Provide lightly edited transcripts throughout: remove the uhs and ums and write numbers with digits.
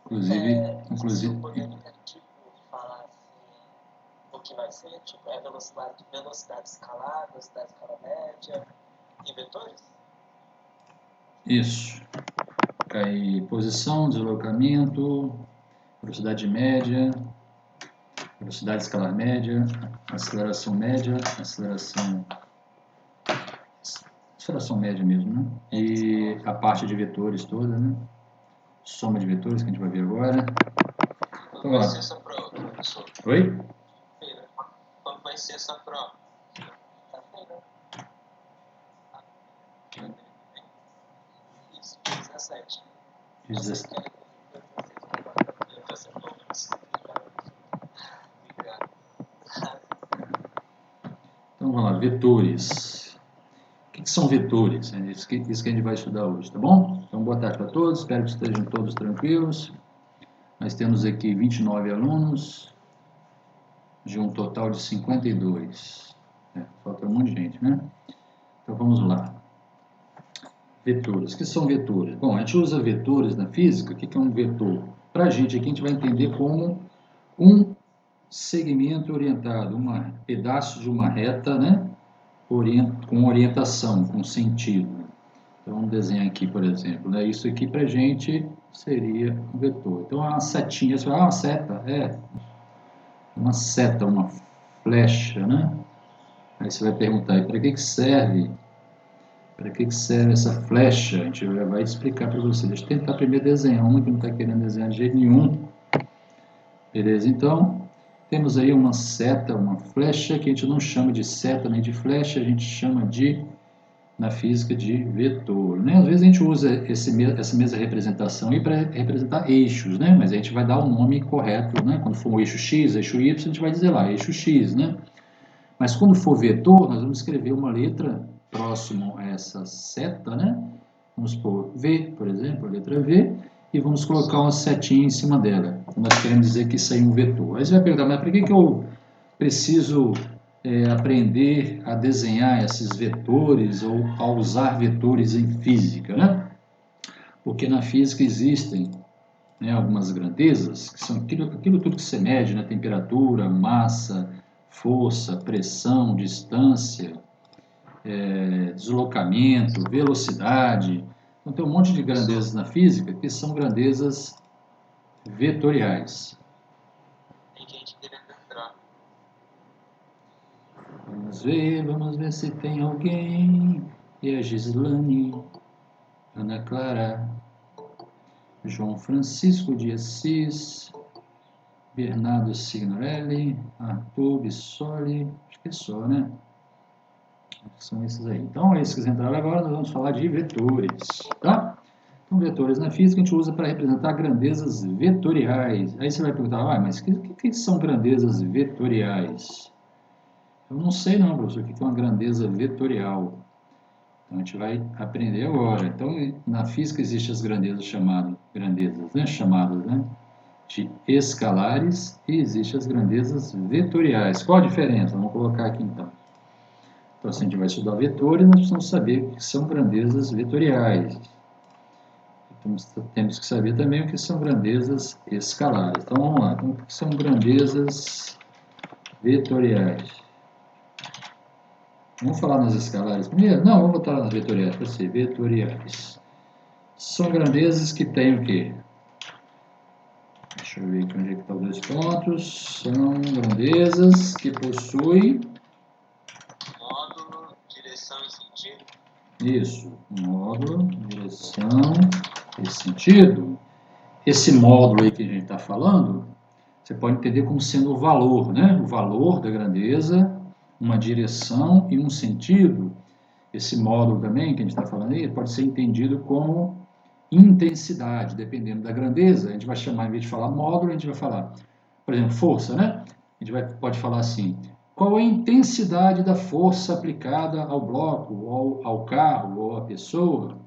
Inclusive, Isso poderia, tipo, falar assim, o que vai ser, tipo, é velocidade escalar, velocidade escala média e vetores? isso. Aí, posição, deslocamento, velocidade média, velocidade escalar média, aceleração média mesmo, né? E a parte de vetores toda, né? Soma de vetores que a gente vai ver agora. Quando vai ser essa prova, professor? Oi? Quando vai ser essa prova? Isso, 17. 17. Então vamos lá, vetores. O que são vetores? É isso que a gente vai estudar hoje, tá bom? Então boa tarde para todos, espero que estejam todos tranquilos. Nós temos aqui 29 alunos, de um total de 52. Falta um monte de gente, né? Então vamos lá. Vetores. O que são vetores? Bom, a gente usa vetores na física. O que é um vetor? Para a gente aqui, a gente vai entender como um segmento orientado, um pedaço de uma reta, né? Com orientação, com sentido. Então, vamos desenhar aqui, por exemplo. Né? Isso aqui para a gente seria um vetor. Então, uma setinha. Você fala, uma seta? É. Uma seta, uma flecha, né? Aí você vai perguntar, para que serve? Para que serve essa flecha? A gente já vai explicar para você. Deixa eu tentar primeiro desenhar uma que não está querendo desenhar de jeito nenhum. Beleza? Então, temos aí uma seta, uma flecha, que a gente não chama de seta nem de flecha, a gente chama de, na física, de vetor. Né? Às vezes a gente usa essa mesma representação aí para representar eixos, né? Mas a gente vai dar o nome correto, né? Quando for um eixo X, eixo Y, a gente vai dizer lá, eixo X, né? Mas quando for vetor, nós vamos escrever uma letra próximo a essa seta, né? Vamos pôr V, por exemplo, a letra V, e vamos colocar uma setinha em cima dela. Nós queremos dizer que isso aí é um vetor. Aí você vai perguntar, mas por que eu preciso aprender a desenhar esses vetores ou a usar vetores em física, né? Porque na física existem, né, algumas grandezas, que são aquilo tudo que você mede, né? Temperatura, massa, força, pressão, distância, deslocamento, velocidade. Então tem um monte de grandezas na física que são grandezas vetoriais. Tem gente querendo entrar. Vamos ver se tem alguém. E a Gislane, Ana Clara, João Francisco de Assis, Bernardo Signorelli, Arthur Bissoli, acho que é só, né? São esses aí. Então, esses que entraram agora, nós vamos falar de vetores, tá? Então, vetores na física a gente usa para representar grandezas vetoriais. Aí você vai perguntar, mas o que são grandezas vetoriais? Eu não sei não, professor, o que é uma grandeza vetorial. Então, a gente vai aprender agora. Então, na física existem as grandezas chamadas, né, de escalares e existem as grandezas vetoriais. Qual a diferença? Vamos colocar aqui então. Então, se a gente vai estudar vetores, nós precisamos saber o que são grandezas vetoriais. Então, temos que saber também o que são grandezas escalares. Então, vamos lá. Então, o que são grandezas vetoriais? Vamos falar nas escalares primeiro? Não, vamos voltar nas vetoriais para ser vetoriais. São grandezas que têm o quê? Deixa eu ver aqui onde é que estão os dois pontos. São grandezas que possuem módulo, direção e sentido. Isso, módulo, direção e sentido. Esse módulo aí que a gente está falando, você pode entender como sendo o valor, né? O valor da grandeza, uma direção e um sentido. Esse módulo também que a gente está falando aí pode ser entendido como intensidade, dependendo da grandeza. A gente vai chamar, em vez de falar módulo, a gente vai falar, por exemplo, força, né? A gente pode falar assim, qual é a intensidade da força aplicada ao bloco, ou ao carro, ou à pessoa?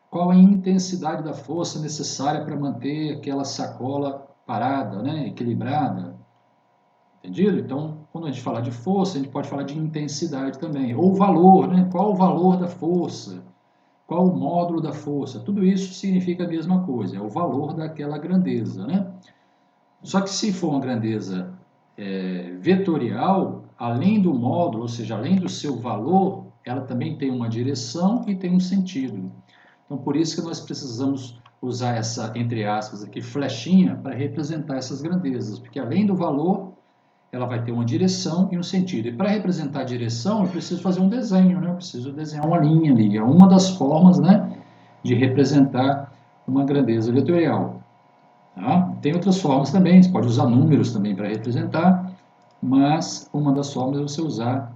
Qual a intensidade da força necessária para manter aquela sacola parada, né? Equilibrada? Entendido? Então, quando a gente fala de força, a gente pode falar de intensidade também. Ou valor, né? Qual o valor da força? qual o módulo da força. Tudo isso significa a mesma coisa, é o valor daquela grandeza, né? Só que se for uma grandeza vetorial, além do módulo, ou seja, além do seu valor, ela também tem uma direção e tem um sentido. Então, por isso que nós precisamos usar essa, entre aspas, aqui, flechinha para representar essas grandezas, porque além do valor, ela vai ter uma direção e um sentido. E para representar a direção, eu preciso fazer um desenho, né? Eu preciso desenhar uma linha ali. É uma das formas, né, de representar uma grandeza vetorial. Tá? Tem outras formas também, você pode usar números também para representar, mas uma das formas é você usar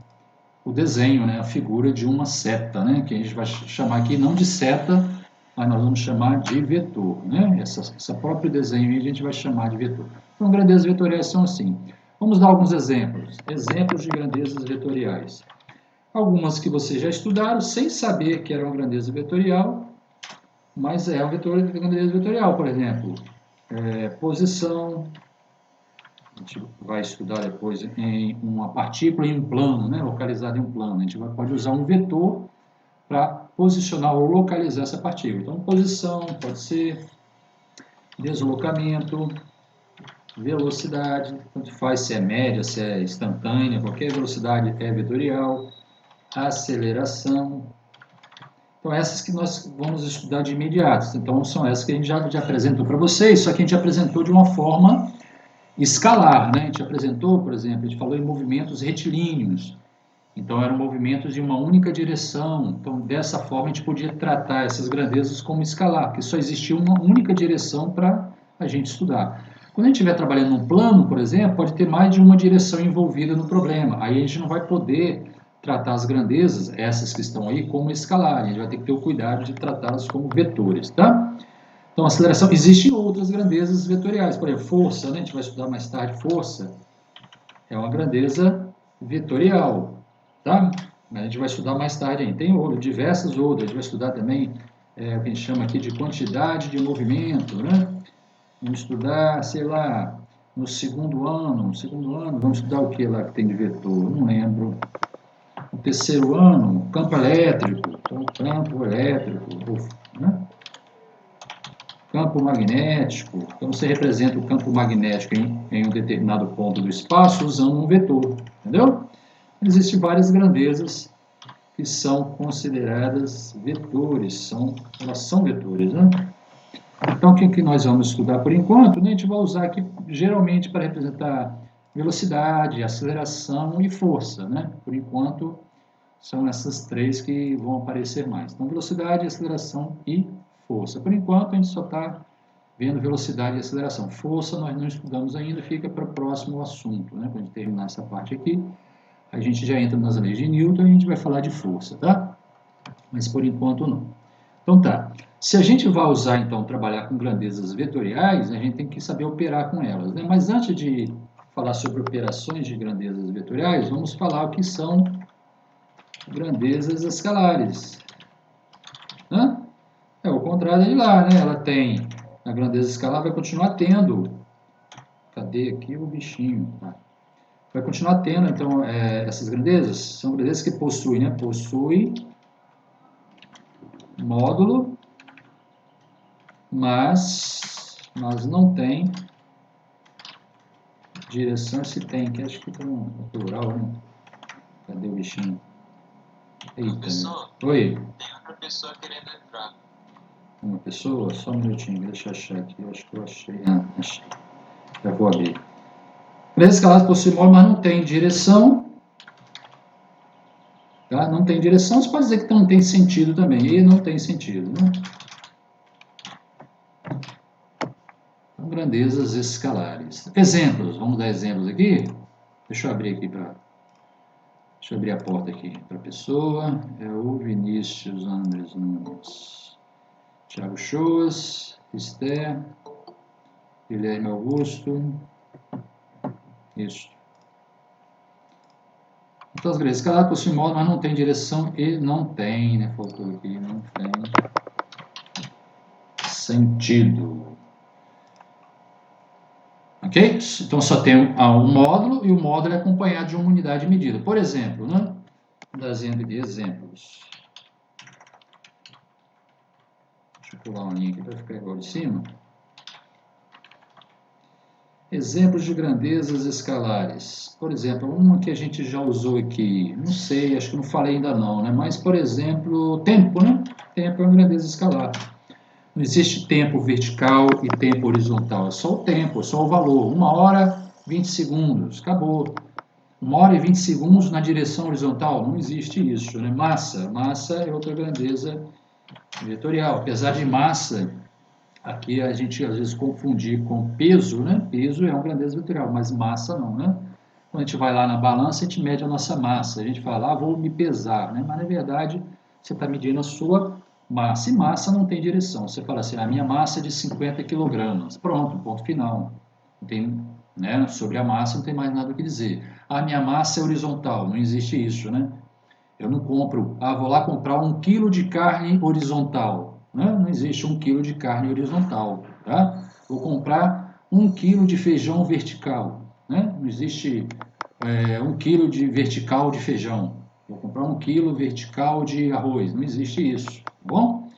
o desenho, né, a figura de uma seta, né, que a gente vai chamar aqui não de seta, mas nós vamos chamar de vetor. Né? Esse próprio desenho aí a gente vai chamar de vetor. Então, grandezas vetoriais são assim. Vamos dar alguns exemplos. Exemplos de grandezas vetoriais. Algumas que vocês já estudaram sem saber que era uma grandeza vetorial, mas é uma grandeza vetorial, por exemplo. Posição, a gente vai estudar depois em uma partícula em um plano, né, localizada em um plano. A gente pode usar um vetor para posicionar ou localizar essa partícula. Então, posição pode ser deslocamento, velocidade, tanto faz se é média, se é instantânea, qualquer velocidade é vetorial, aceleração. Então, essas que nós vamos estudar de imediato. Então, são essas que a gente já apresentou para vocês, só que a gente apresentou de uma forma escalar, né? A gente apresentou, por exemplo, a gente falou em movimentos retilíneos. Então, eram movimentos de uma única direção. Então, dessa forma, a gente podia tratar essas grandezas como escalar, porque só existia uma única direção para a gente estudar. Quando a gente estiver trabalhando num plano, por exemplo, pode ter mais de uma direção envolvida no problema. Aí a gente não vai poder tratar as grandezas, essas que estão aí, como escalar. A gente vai ter que ter o cuidado de tratá-las como vetores, tá? Então, aceleração, existem outras grandezas vetoriais. Por exemplo, força, né? A gente vai estudar mais tarde, força é uma grandeza vetorial, tá? A gente vai estudar mais tarde ainda. Tem diversas outras, a gente vai estudar também o que a gente chama aqui de quantidade de movimento, né? Vamos estudar, sei lá, no segundo ano, vamos estudar o que lá que tem de vetor? Não lembro. No terceiro ano, campo elétrico, então campo elétrico, né? Campo magnético, então você representa o campo magnético em um determinado ponto do espaço usando um vetor, entendeu? Existem várias grandezas que são consideradas vetores, elas são vetores, né? Então, o que nós vamos estudar por enquanto, né? A gente vai usar aqui geralmente para representar velocidade, aceleração e força, né? Por enquanto, são essas três que vão aparecer mais. Então, velocidade, aceleração e força. Por enquanto, a gente só está vendo velocidade e aceleração. Força nós não estudamos ainda, fica para o próximo assunto, né? Quando a gente terminar essa parte aqui, a gente já entra nas leis de Newton e a gente vai falar de força, tá? Mas por enquanto não. Então tá. Se a gente vai usar, então, trabalhar com grandezas vetoriais, a gente tem que saber operar com elas, né? Mas antes de falar sobre operações de grandezas vetoriais, vamos falar o que são grandezas escalares. Hã? É o contrário de lá, né? Ela tem, a grandeza escalar vai continuar tendo. Cadê aqui o bichinho? Tá. Vai continuar tendo, então, essas grandezas são grandezas que possuem, né? Possui módulo, mas não tem direção. Se tem, que acho que tem um plural, né? Cadê o bichinho? Eita, professor, oi. Tem outra pessoa querendo entrar. Uma pessoa? Só um minutinho, deixa eu achar aqui. Eu acho que eu achei. Ah, achei. Já vou abrir. Grandezas escalares possuem módulo, mas não tem direção. Tá? Não tem direção, você pode dizer que não tem sentido também. E não tem sentido, né? Então, grandezas escalares. Exemplos, vamos dar exemplos aqui. Deixa eu abrir aqui para... Deixa eu abrir a porta aqui para a pessoa. É o Vinícius Andres Nunes. Thiago Shoas, Esther, Guilherme Augusto. Isso. Então, as grandezas escalares possuem módulo, mas não tem direção e não tem, né? Faltou aqui, não tem sentido. Ok? Então, só tem um módulo e o módulo é acompanhado de uma unidade de medida. Por exemplo, né? Vou dar exemplo de exemplos. pular uma linha aqui para ficar igual de cima. Exemplos de grandezas escalares. Por exemplo, uma que a gente já usou aqui, não sei, acho que não falei ainda não, né? Mas, por exemplo, tempo, né? Tempo é uma grandeza escalar. Não existe tempo vertical e tempo horizontal, é só o tempo, é só o valor. 1 hora, 20 segundos, acabou. 1 hora e 20 segundos na direção horizontal, não existe isso, né? Massa é outra grandeza vetorial. Apesar de massa, aqui a gente às vezes confundir com peso, né? Peso é uma grandeza vetorial, mas massa não, né? Quando a gente vai lá na balança, a gente mede a nossa massa. A gente fala, vou me pesar, né? Mas na verdade, você está medindo a sua massa. E massa não tem direção. Você fala assim, a minha massa é de 50 quilogramas. Pronto, ponto final. Não tem, né? Sobre a massa não tem mais nada o que dizer. A minha massa é horizontal. Não existe isso, né? Eu não compro, vou lá comprar 1 quilo de carne horizontal. Né? Não existe 1 quilo de carne horizontal. Tá? Vou comprar 1 quilo de feijão vertical. Né? Não existe 1 quilo de vertical de feijão. Vou comprar 1 quilo vertical de arroz. Não existe isso. Tá bom?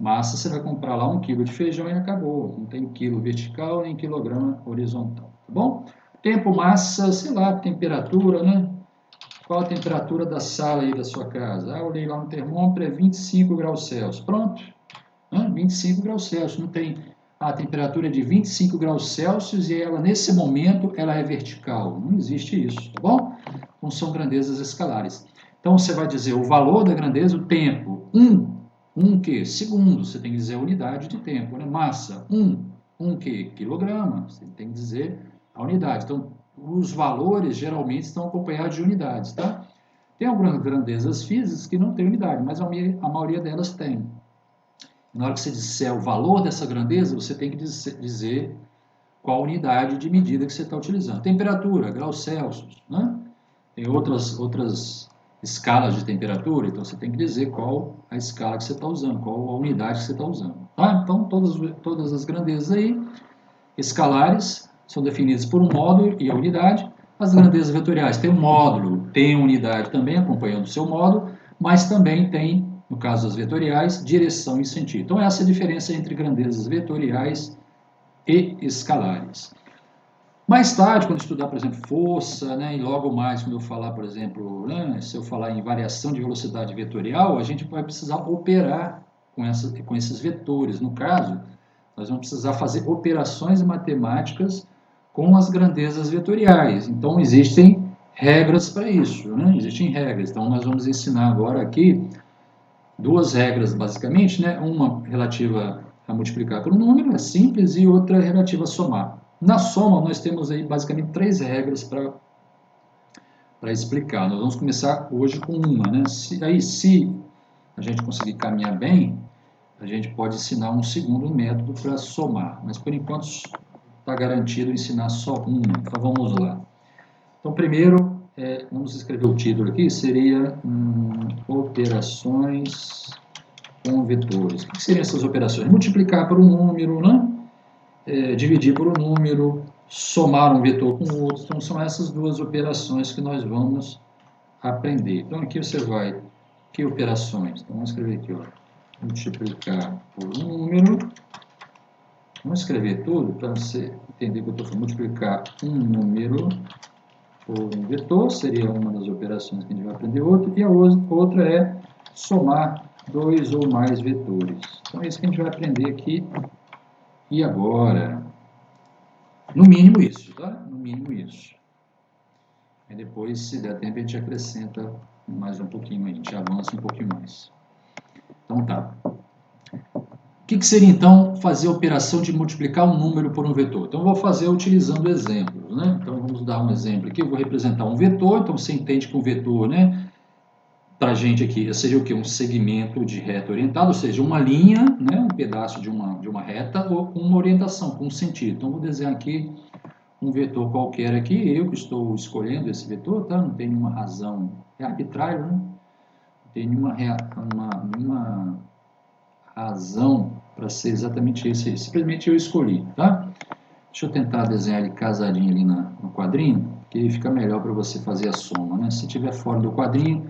Massa, você vai comprar lá 1 quilo de feijão e acabou. Não tem quilo vertical nem quilograma horizontal. Tá bom? Tempo, massa, sei lá, temperatura, né? Qual a temperatura da sala aí da sua casa? Eu olhei lá no termômetro, é 25 graus Celsius. Pronto. 25 graus Celsius. Não tem a temperatura de 25 graus Celsius e ela, nesse momento, ela é vertical. Não existe isso, tá bom? Então, são grandezas escalares. Então, você vai dizer o valor da grandeza, o tempo. Que? Segundo. Você tem que dizer a unidade de tempo, né? Massa. Que? Quilograma. Você tem que dizer a unidade. Então, os valores geralmente estão acompanhados de unidades, tá? Tem algumas grandezas físicas que não têm unidade, mas a maioria delas tem. Na hora que você disser o valor dessa grandeza, você tem que dizer qual unidade de medida que você está utilizando. Temperatura, graus Celsius, né? Tem outras escalas de temperatura, então você tem que dizer qual a escala que você está usando, qual a unidade que você está usando. Tá? Então, todas as grandezas aí, escalares, são definidas por um módulo e a unidade. As grandezas vetoriais têm um módulo, tem unidade também acompanhando o seu módulo, mas também tem, no caso das vetoriais, direção e sentido. Então, essa é a diferença entre grandezas vetoriais e escalares. Mais tarde, quando estudar, por exemplo, força, né, e logo mais, quando eu falar, por exemplo, né, se eu falar em variação de velocidade vetorial, a gente vai precisar operar com esses vetores. No caso, nós vamos precisar fazer operações matemáticas com as grandezas vetoriais. Então, existem regras para isso, né? Existem regras. Então, nós vamos ensinar agora aqui 2 regras, basicamente, né? Uma relativa a multiplicar por um número, é simples, e outra relativa a somar. Na soma, nós temos aí, basicamente, 3 regras para explicar. Nós vamos começar hoje com uma, né? Se a gente conseguir caminhar bem, a gente pode ensinar um segundo método para somar, mas por enquanto está garantido ensinar só uma. Então vamos lá. Então primeiro, vamos escrever o título aqui, seria operações com vetores. O que seriam essas operações? Multiplicar por um número, né? Dividir por um número, somar um vetor com outro. Então são essas 2 operações que nós vamos aprender. Então aqui você vai, que operações? Então vamos escrever aqui, ó. Multiplicar por um número. Vamos escrever tudo para você entender o que eu estou falando. Multiplicar um número por um vetor, seria uma das operações que a gente vai aprender hoje. E a outra é somar 2 ou mais vetores. Então é isso que a gente vai aprender aqui e agora. No mínimo isso, tá? No mínimo isso. Aí depois, se der tempo, a gente acrescenta mais um pouquinho, a gente avança um pouquinho mais. Então tá. O que seria, então, fazer a operação de multiplicar um número por um vetor? Então, eu vou fazer utilizando exemplos, né? Então, vamos dar um exemplo aqui. Eu vou representar um vetor. Então, você entende que um vetor, né, para a gente aqui, seria o quê? Um segmento de reta orientada, ou seja, uma linha, né, um pedaço de uma reta, ou com uma orientação, com um sentido. Então, vou desenhar aqui um vetor qualquer aqui. Eu que estou escolhendo esse vetor, tá? Não tem nenhuma razão. É arbitrário, né? Não tem nenhuma razão para ser exatamente esse aí. Simplesmente eu escolhi, tá? Deixa eu tentar desenhar ele casadinho ali no quadrinho, que fica melhor para você fazer a soma, né? Se tiver fora do quadrinho,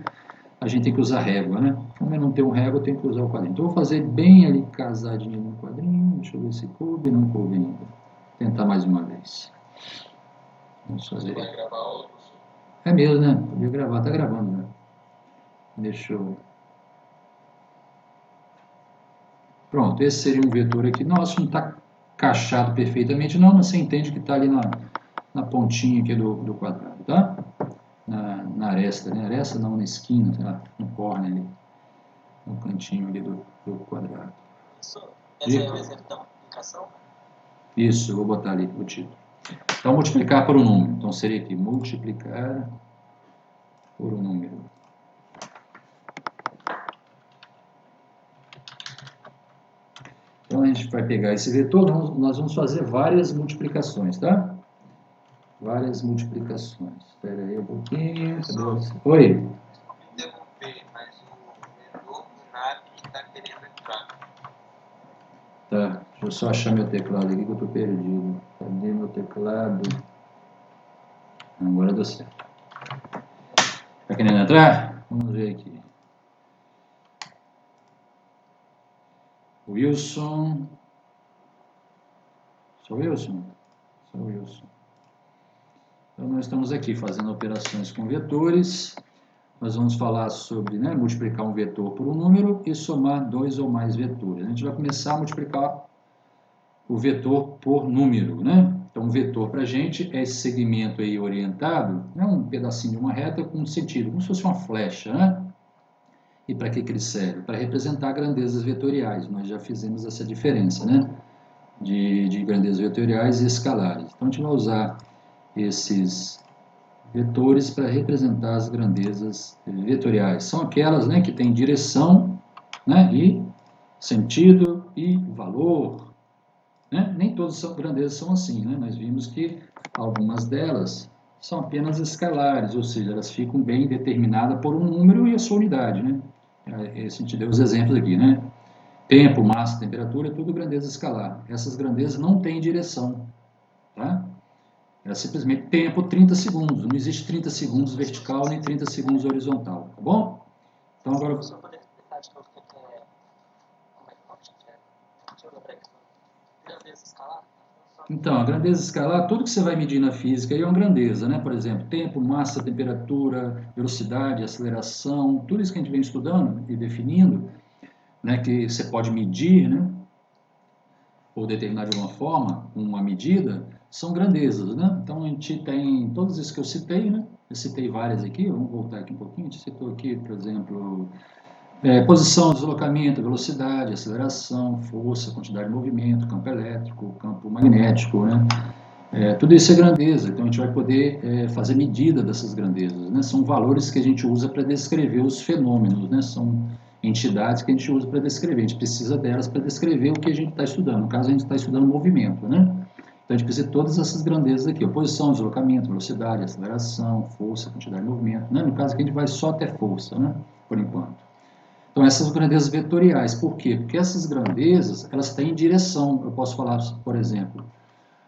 a gente tem que usar régua, né? Como eu não tenho régua, eu tenho que usar o quadrinho. Então, eu vou fazer bem ali casadinho no quadrinho. Deixa eu ver se coube, não coube ainda. Vou tentar mais uma vez. Vamos fazer. Vai gravar outro? É mesmo, né? Podia gravar, tá gravando, né? Deixa eu... Pronto, esse seria um vetor aqui. Nossa, não está encaixado perfeitamente, não, mas você entende que está ali na pontinha aqui do quadrado, tá? Na aresta, né? Aresta não, na esquina, sei lá, no corner ali, no cantinho ali do quadrado. Isso. Esse é o exemplo da multiplicação? Isso, eu vou botar ali o título. Então, multiplicar por um número. Então, seria aqui, multiplicar por um número. Então, a gente vai pegar esse vetor, nós vamos fazer várias multiplicações, tá? Várias multiplicações. Espera aí um pouquinho. Oi? Me interromper, mas o vetor binário que está querendo entrar. Tá, deixa eu só achar meu teclado aqui que eu estou perdido. Cadê meu teclado? Agora deu certo. Tá querendo entrar? Vamos ver aqui. Wilson. Sou Wilson? Sou Wilson. Então, nós estamos aqui fazendo operações com vetores. Nós vamos falar sobre, né, multiplicar um vetor por um número e somar dois ou mais vetores. A gente vai começar a multiplicar o vetor por número, né? Então, o vetor para a gente é esse segmento aí orientado, né, um pedacinho de uma reta com um sentido, como se fosse uma flecha, né? E para que ele serve? Para representar grandezas vetoriais. Nós já fizemos essa diferença, né? De grandezas vetoriais e escalares. Então, a gente vai usar esses vetores para representar as grandezas vetoriais. São aquelas, né, que têm direção, né, e sentido e valor. Né? Nem todas as grandezas são assim. Né? Nós vimos que algumas delas são apenas escalares, ou seja, elas ficam bem determinadas por um número e a sua unidade. Né? A gente deu os exemplos aqui. Né? Tempo, massa, temperatura, é tudo grandeza escalar. Essas grandezas não têm direção. Tá? É simplesmente tempo 30 segundos. Não existe 30 segundos vertical nem 30 segundos horizontal. Tá bom? Então agora... Só poder explicar de novo o que é... Como é que pode ser? Deixa eu lembrar aqui. Grandeza escalar? Então, a grandeza escalar, tudo que você vai medir na física aí é uma grandeza, né? Por exemplo, tempo, massa, temperatura, velocidade, aceleração, tudo isso que a gente vem estudando e definindo, né, que você pode medir, né, ou determinar de alguma forma, uma medida, são grandezas, né? Então, a gente tem todas as que eu citei, né? Eu citei várias aqui, vamos voltar aqui um pouquinho, a gente citou aqui, por exemplo, posição, deslocamento, velocidade, aceleração, força, quantidade de movimento, campo elétrico, campo magnético, né? Tudo isso é grandeza, então a gente vai poder fazer medida dessas grandezas, né? São valores que a gente usa para descrever os fenômenos, né? São entidades que a gente usa para descrever, a gente precisa delas para descrever o que a gente está estudando, no caso a gente está estudando movimento, né? Então a gente precisa de todas essas grandezas aqui, posição, deslocamento, velocidade, aceleração, força, quantidade de movimento, né? No caso aqui a gente vai só até força, né? Por enquanto. Então essas grandezas vetoriais, por quê? Porque essas grandezas, elas têm direção, eu posso falar, por exemplo,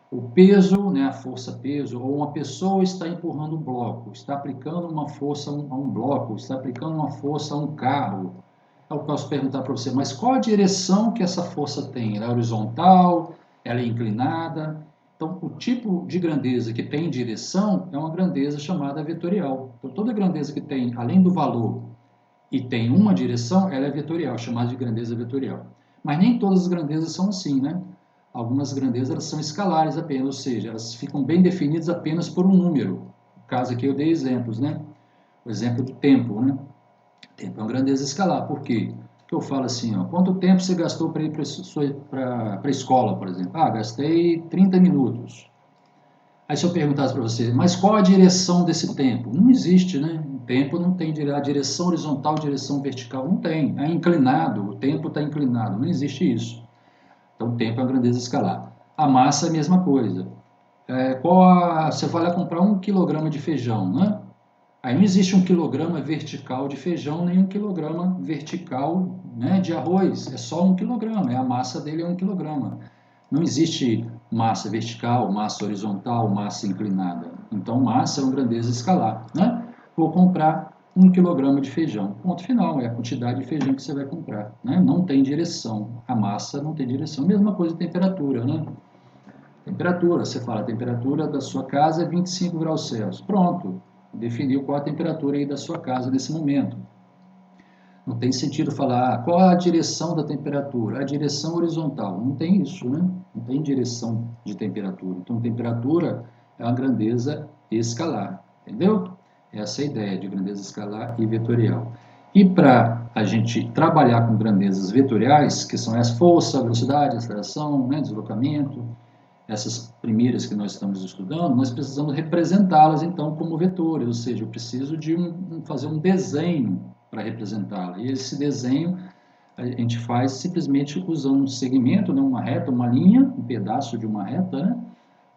o peso, né, a força-peso, ou uma pessoa está empurrando um bloco, está aplicando uma força a um bloco, está aplicando uma força a um carro. Eu posso perguntar para você, mas qual a direção que essa força tem? Ela é horizontal? Ela é inclinada? Então, o tipo de grandeza que tem direção é uma grandeza chamada vetorial. Então, toda grandeza que tem, além do valor, e tem uma direção, ela é vetorial, chamada de grandeza vetorial. Mas nem todas as grandezas são assim, né? Algumas grandezas elas são escalares apenas, ou seja, elas ficam bem definidas apenas por um número. No caso aqui eu dei exemplos, né? O exemplo do tempo, né? Tempo é uma grandeza escalar. Por quê? Porque eu falo assim, ó, quanto tempo você gastou para ir para a escola, por exemplo? Ah, gastei 30 minutos. Aí se eu perguntasse para você, mas qual a direção desse tempo? Não existe, né? O tempo não tem a direção horizontal, direção vertical, não tem. É inclinado, o tempo está inclinado, não existe isso. Então, o tempo é a grandeza escalar. A massa é a mesma coisa. Você vai lá comprar 1 quilograma de feijão, né? Aí não existe 1 quilograma vertical de feijão, nem 1 quilograma vertical, né, de arroz. É só 1 quilograma, a massa dele é 1 quilograma. Não existe massa vertical, massa horizontal, massa inclinada. Então, massa é uma grandeza escalar, né? Vou comprar 1 kg de feijão. Ponto final, é a quantidade de feijão que você vai comprar, né? Não tem direção, a massa não tem direção. Mesma coisa de temperatura, né? Temperatura, você fala, a temperatura da sua casa é 25 graus Celsius. Pronto, definiu qual a temperatura aí da sua casa nesse momento. Não tem sentido falar, qual a direção da temperatura? A direção horizontal. Não tem isso, né? Não tem direção de temperatura. Então, temperatura é uma grandeza escalar, entendeu? Essa é a ideia de grandeza escalar e vetorial. E para a gente trabalhar com grandezas vetoriais, que são as força, velocidade, aceleração, né, deslocamento, essas primeiras que nós estamos estudando, nós precisamos representá-las, então, como vetores, ou seja, eu preciso de fazer um desenho para representá-la. E esse desenho a gente faz simplesmente usando um segmento, né, uma reta, uma linha, um pedaço de uma reta, né,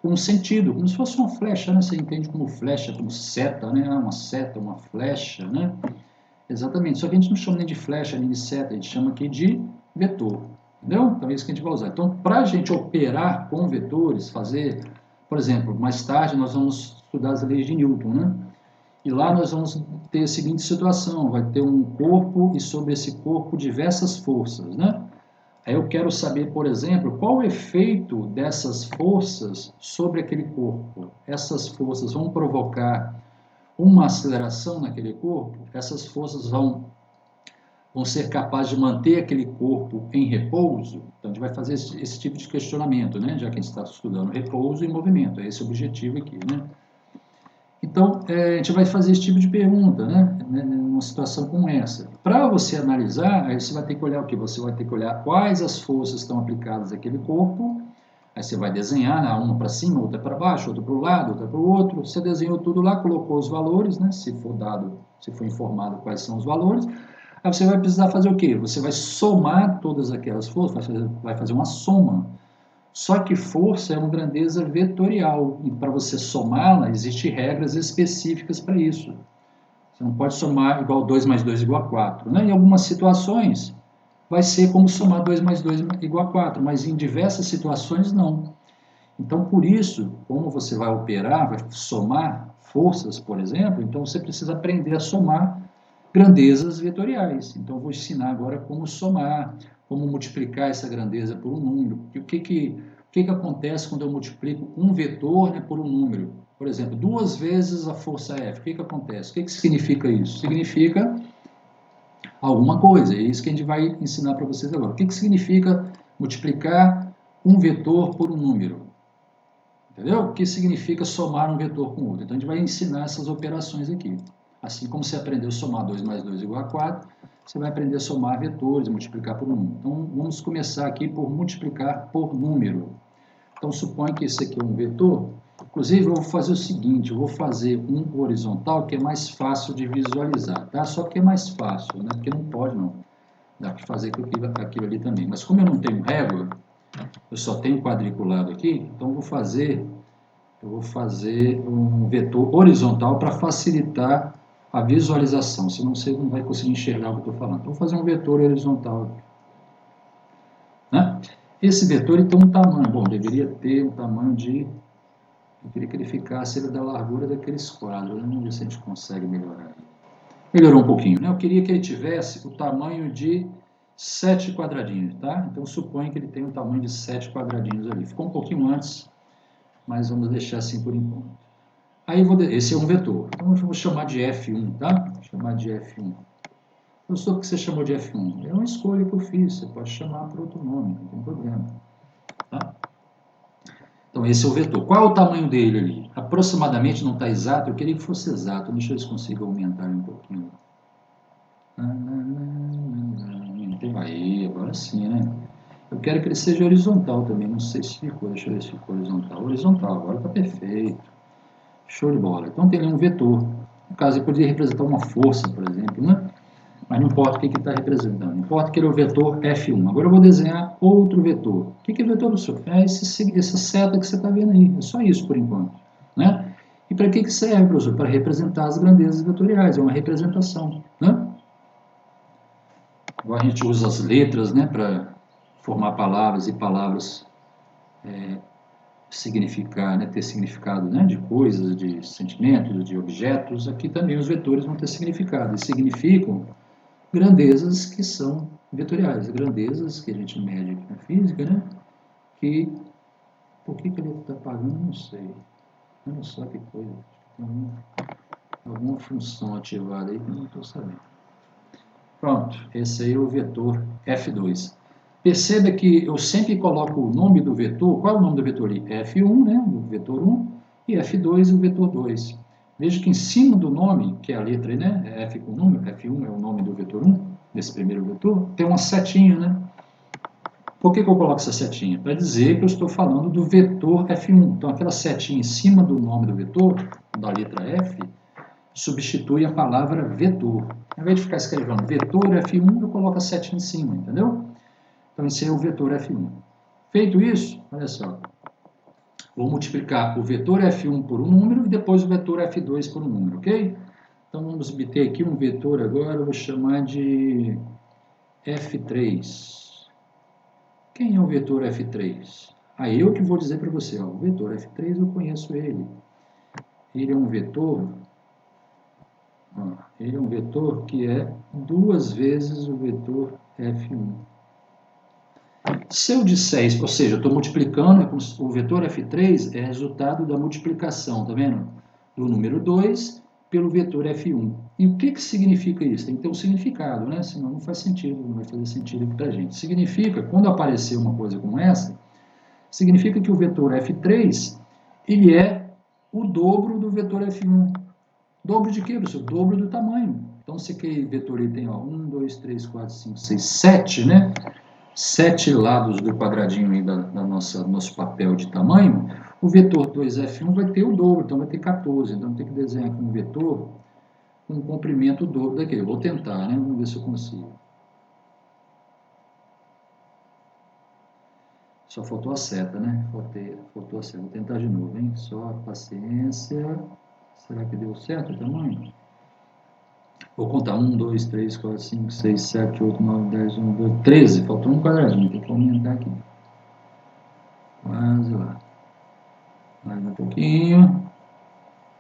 com um sentido, como se fosse uma flecha, né, você entende como flecha, como seta, né, uma seta, uma flecha, né, exatamente, só que a gente não chama nem de flecha, nem de seta, a gente chama aqui de vetor. Entendeu? Então é isso que a gente vai usar. Então, para a gente operar com vetores, fazer, por exemplo, mais tarde nós vamos estudar as leis de Newton, né? E lá nós vamos ter a seguinte situação, vai ter um corpo e sobre esse corpo diversas forças, né? Aí eu quero saber, por exemplo, qual o efeito dessas forças sobre aquele corpo. Essas forças vão provocar uma aceleração naquele corpo? Essas forças vão ser capazes de manter aquele corpo em repouso? Então, a gente vai fazer esse tipo de questionamento, né? Já que a gente está estudando repouso e movimento, é esse o objetivo aqui, né? Então, a gente vai fazer esse tipo de pergunta, né? Numa situação como essa. Para você analisar, aí você vai ter que olhar o quê? Você vai ter que olhar quais as forças estão aplicadas àquele corpo, aí você vai desenhar, né? Uma para cima, outra para baixo, outra para o lado, outra para o outro. Você desenhou tudo lá, colocou os valores, né? Se for dado, se for informado quais são os valores. Aí você vai precisar fazer o quê? Você vai somar todas aquelas forças, vai fazer uma soma. Só que força é uma grandeza vetorial, e para você somá-la, existem regras específicas para isso. Você não pode somar igual 2 mais 2 igual a 4. Né? Em algumas situações, vai ser como somar 2 mais 2 igual a 4, mas em diversas situações, não. Então, por isso, como você vai operar, vai somar forças, por exemplo, então você precisa aprender a somar grandezas vetoriais. Então, eu vou ensinar agora como somar, como multiplicar essa grandeza por um número. E o que acontece quando eu multiplico um vetor, né, por um número? Por exemplo, 2 vezes a força F. O que acontece? O que significa isso? Significa alguma coisa. É isso que a gente vai ensinar para vocês agora. O que significa multiplicar um vetor por um número? Entendeu? O que significa somar um vetor com outro? Então, a gente vai ensinar essas operações aqui. Assim como você aprendeu a somar 2 mais 2 igual a 4, você vai aprender a somar vetores, multiplicar por um número. Então, vamos começar aqui por multiplicar por número. Então, suponha que esse aqui é um vetor. Inclusive, eu vou fazer o seguinte, eu vou fazer um horizontal que é mais fácil de visualizar, tá? Só que é mais fácil, né? Porque não pode, não. Dá para fazer com aquilo ali também. Mas como eu não tenho régua, eu só tenho quadriculado aqui, então eu vou fazer um vetor horizontal para facilitar a visualização, senão você não vai conseguir enxergar o que eu estou falando. Então, vou fazer um vetor horizontal. Né? Esse vetor ele tem um tamanho, bom, deveria ter um tamanho de, eu queria que ele ficasse da largura daqueles quadros, vamos ver se a gente consegue melhorar. Melhorou um pouquinho, né? Eu queria que ele tivesse o tamanho de 7 quadradinhos, tá? Então, suponho que ele tem um tamanho de 7 quadradinhos ali. Ficou um pouquinho antes, mas vamos deixar assim por enquanto. Aí, esse é um vetor. Então, eu vou chamar de F1, tá? Vou chamar de F1. Professor, o que você chamou de F1? É uma escolha que eu fiz, você pode chamar por outro nome, não tem problema. Tá? Então, esse é o vetor. Qual é o tamanho dele ali? Aproximadamente, não está exato, eu queria que fosse exato. Deixa eu ver se consigo aumentar um pouquinho. Aí, agora sim, né? Eu quero que ele seja horizontal também, não sei se ficou, deixa eu ver se ficou horizontal. Horizontal, agora está perfeito. Show de bola. Então tem ali um vetor. No caso, ele poderia representar uma força, por exemplo, né? Mas não importa o que está representando. Importa que ele é o vetor F1. Agora eu vou desenhar outro vetor. O que é vetor, professor? É essa seta que você está vendo aí. É só isso por enquanto. Né? E para que serve, professor? Para representar as grandezas vetoriais. É uma representação. Né? Agora a gente usa as letras, né, para formar palavras e palavras significar, né, ter significado, né, de coisas, de sentimentos, de objetos, aqui também os vetores vão ter significado. E significam grandezas que são vetoriais, grandezas que a gente mede aqui na física, né, que, por que ele está apagando, não sei. Olha só que coisa, tem alguma função ativada aí que eu não estou sabendo. Pronto, esse aí é o vetor F2. Perceba que eu sempre coloco o nome do vetor. Qual é o nome do vetor ali? F1, né, o vetor 1, e F2, o vetor 2. Veja que em cima do nome, que é a letra, né, é F com número, F1 é o nome do vetor 1, desse primeiro vetor, tem uma setinha, né? Por que eu coloco essa setinha? Para dizer que eu estou falando do vetor F1. Então, aquela setinha em cima do nome do vetor, da letra F, substitui a palavra vetor. Ao invés de ficar escrevendo vetor F1, eu coloco a setinha em cima, entendeu? Então, esse é o vetor F1. Feito isso, olha só. Vou multiplicar o vetor F1 por um número e depois o vetor F2 por um número, ok? Então, vamos obter aqui um vetor agora, eu vou chamar de F3. Quem é o vetor F3? Eu que vou dizer para você, ó, o vetor F3 eu conheço ele. Ele é um vetor... ele é um vetor que é 2 vezes o vetor F1. Se eu disser isso, ou seja, eu estou multiplicando, o vetor F3 é resultado da multiplicação, tá vendo? Do número 2 pelo vetor F1. E o que significa isso? Tem que ter um significado, né? Senão não faz sentido, não vai fazer sentido para a gente. Significa, quando aparecer uma coisa como essa, significa que o vetor F3, ele é o dobro do vetor F1. Dobro de quê, professor? Dobro do tamanho. Então, se aquele vetor ele tem 1, 2, 3, 4, 5, 6, 7, né? 7 lados do quadradinho aí da nosso papel de tamanho, o vetor 2F1 vai ter o dobro, então vai ter 14. Então, tem que desenhar aqui um vetor com um comprimento dobro daquele. Vou tentar, né? Vamos ver se eu consigo. Só faltou a seta, né? Faltou a seta. Vou tentar de novo, hein? Só paciência. Será que deu certo o tamanho? Vou contar 1, 2, 3, 4, 5, 6, 7, 8, 9, 10, 11, 12, 13. Faltou um quadradinho, tem que aumentar aqui. Quase lá. Mais um pouquinho.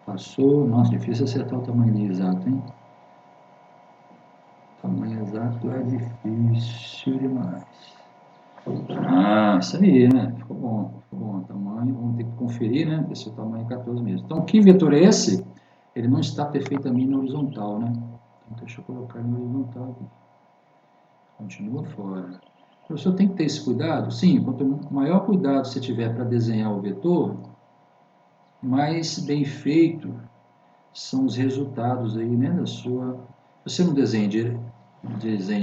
Passou. Nossa, difícil acertar o tamanho ali exato, hein? O tamanho exato é difícil demais. Isso aí, né? Ficou bom, o tamanho. Vamos ter que conferir, né? Ver se o tamanho é 14 mesmo. Então, que vetor é esse? Ele não está perfeitamente na horizontal, né? Então, deixa eu colocar na horizontal aqui. Continua fora. O professor tem que ter esse cuidado? Sim, quanto maior cuidado você tiver para desenhar o vetor, mais bem feito são os resultados aí, né, da sua... Se você não desenha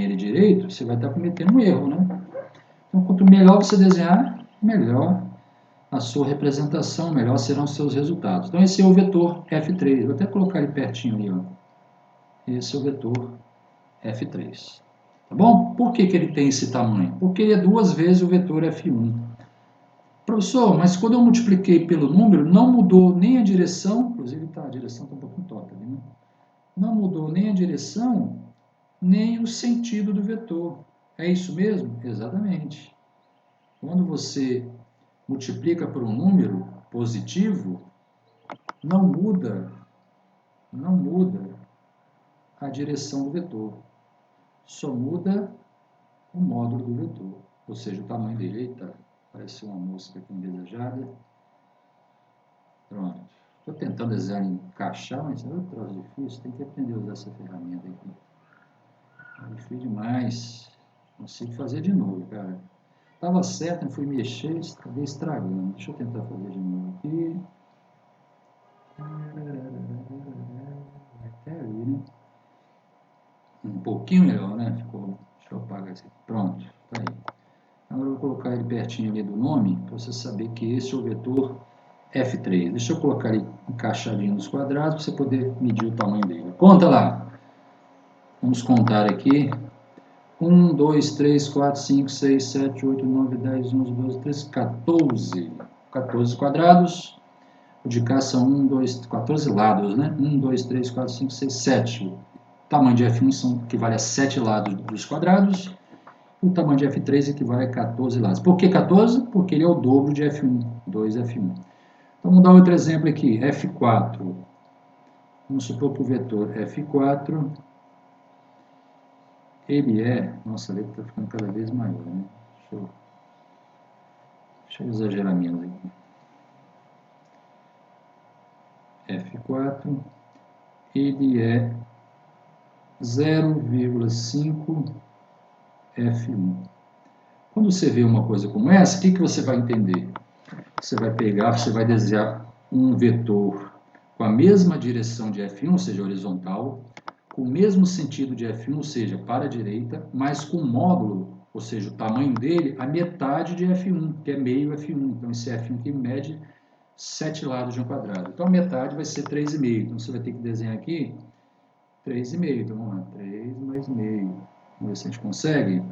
ele direito, você vai estar cometendo um erro, né? Então, quanto melhor você desenhar, melhor a sua representação, melhor serão os seus resultados. Então, esse é o vetor F3. Vou até colocar ele pertinho ali, ó. Esse é o vetor F3. Tá bom? Por que ele tem esse tamanho? Porque ele é 2 vezes o vetor F1. Professor, mas quando eu multipliquei pelo número, não mudou nem a direção, inclusive a direção está um pouquinho torta ali, né? Não mudou nem a direção, nem o sentido do vetor. É isso mesmo? Exatamente. Quando você multiplica por um número positivo, não muda a direção do vetor. Só muda o módulo do vetor, ou seja, o tamanho dele. Eita, parece uma mosca aqui indesejada. Pronto. Estou tentando desenhar encaixar, mas é um troço difícil. Tem que aprender a usar essa ferramenta aqui. É difícil demais. Consigo fazer de novo, cara. Estava certo, eu fui mexer, acabei estragando. Deixa eu tentar fazer de novo aqui. Até ali, né? Um pouquinho melhor, né? Ficou. Deixa eu apagar isso aqui. Pronto, tá aí. Agora eu vou colocar ele pertinho ali do nome, para você saber que esse é o vetor F3. Deixa eu colocar ele encaixadinho nos quadrados, para você poder medir o tamanho dele. Conta lá. Vamos contar aqui. 1, 2, 3, 4, 5, 6, 7, 8, 9, 10, 11, 12, 13, 14. 14 quadrados. O de cá são 1, 2, 14 lados, né? 1, 2, 3, 4, 5, 6, 7. O tamanho de F1 equivale a 7 lados dos quadrados. O tamanho de F3 equivale a 14 lados. Por que 14? Porque ele é o dobro de F1. 2F1. Então, vamos dar outro exemplo aqui, F4. Vamos supor que o vetor F4, ele é... Nossa, a letra está ficando cada vez maior, né? Deixa eu exagerar menos aqui. F4, ele é 0,5 F1. Quando você vê uma coisa como essa, o que você vai entender? Você vai pegar, você vai desenhar um vetor com a mesma direção de F1, ou seja, horizontal, com o mesmo sentido de F1, ou seja, para a direita, mas com módulo, ou seja, o tamanho dele, a metade de F1, que é meio F1. Então, esse F1 que mede 7 lados de um quadrado. Então, a metade vai ser 3,5. Então, você vai ter que desenhar aqui 3,5. Então, vamos lá, 3 mais meio. Vamos ver se a gente consegue.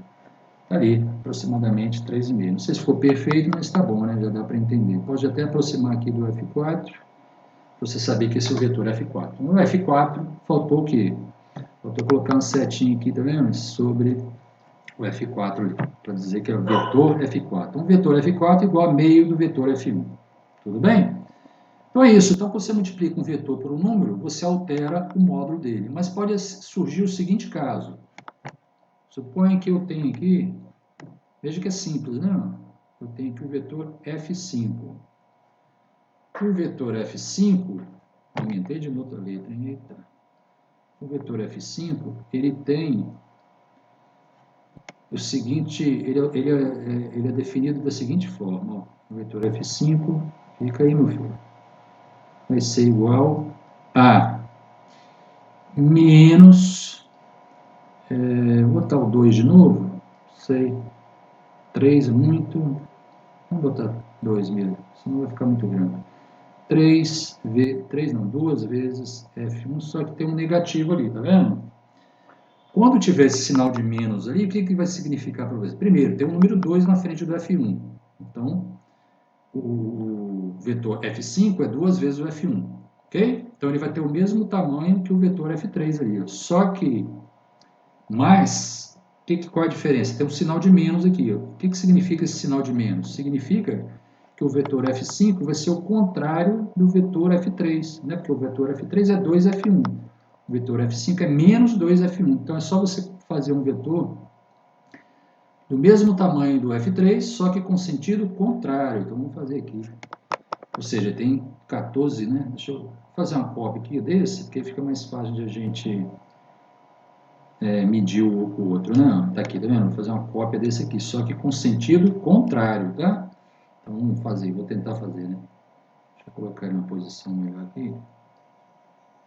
Está ali, aproximadamente 3,5. Não sei se ficou perfeito, mas está bom, né? Já dá para entender. Pode até aproximar aqui do F4, para você saber que esse é o vetor F4. No F4, faltou o quê? Faltou colocar uma setinha aqui, tá vendo? Sobre o F4 ali, para dizer que é o vetor F4. Um vetor F4 igual a meio do vetor F1. Tudo bem? Então é isso. Então, quando você multiplica um vetor por um número, você altera o módulo dele. Mas pode surgir o seguinte caso. Suponha que eu tenho aqui, veja que é simples, né? Eu tenho aqui o vetor F5. O vetor F5, aumentei de outra letra, hein? Eita. O vetor F5, ele tem o seguinte, ele é definido da seguinte forma. Ó. O vetor F5, fica aí, meu filho. Vai ser igual a menos, vou botar o 2 de novo, sei, 3 muito, vamos botar 2 mesmo, senão vai ficar muito grande. 2 vezes F1, só que tem um negativo ali, tá vendo? Quando tiver esse sinal de menos ali, o que vai significar para você? Primeiro, tem o número 2 na frente do F1. Então, o vetor F5 é 2 vezes o F1, ok? Então, ele vai ter o mesmo tamanho que o vetor F3 ali. Ó. Só que, mais, qual é a diferença? Tem um sinal de menos aqui. Ó. O que significa esse sinal de menos? Significa que o vetor F5 vai ser o contrário do vetor F3, né? Porque o vetor F3 é 2F1. O vetor F5 é menos 2F1. Então, é só você fazer um vetor do mesmo tamanho do F3, só que com sentido contrário. Então, vamos fazer aqui. Ou seja, tem 14, né? Deixa eu fazer uma cópia aqui desse, porque fica mais fácil de a gente medir o outro. Não, tá aqui, tá vendo? Vou fazer uma cópia desse aqui, só que com sentido contrário, tá? Então, vamos fazer, vou tentar fazer, né? Deixa eu colocar ele numa posição melhor aqui.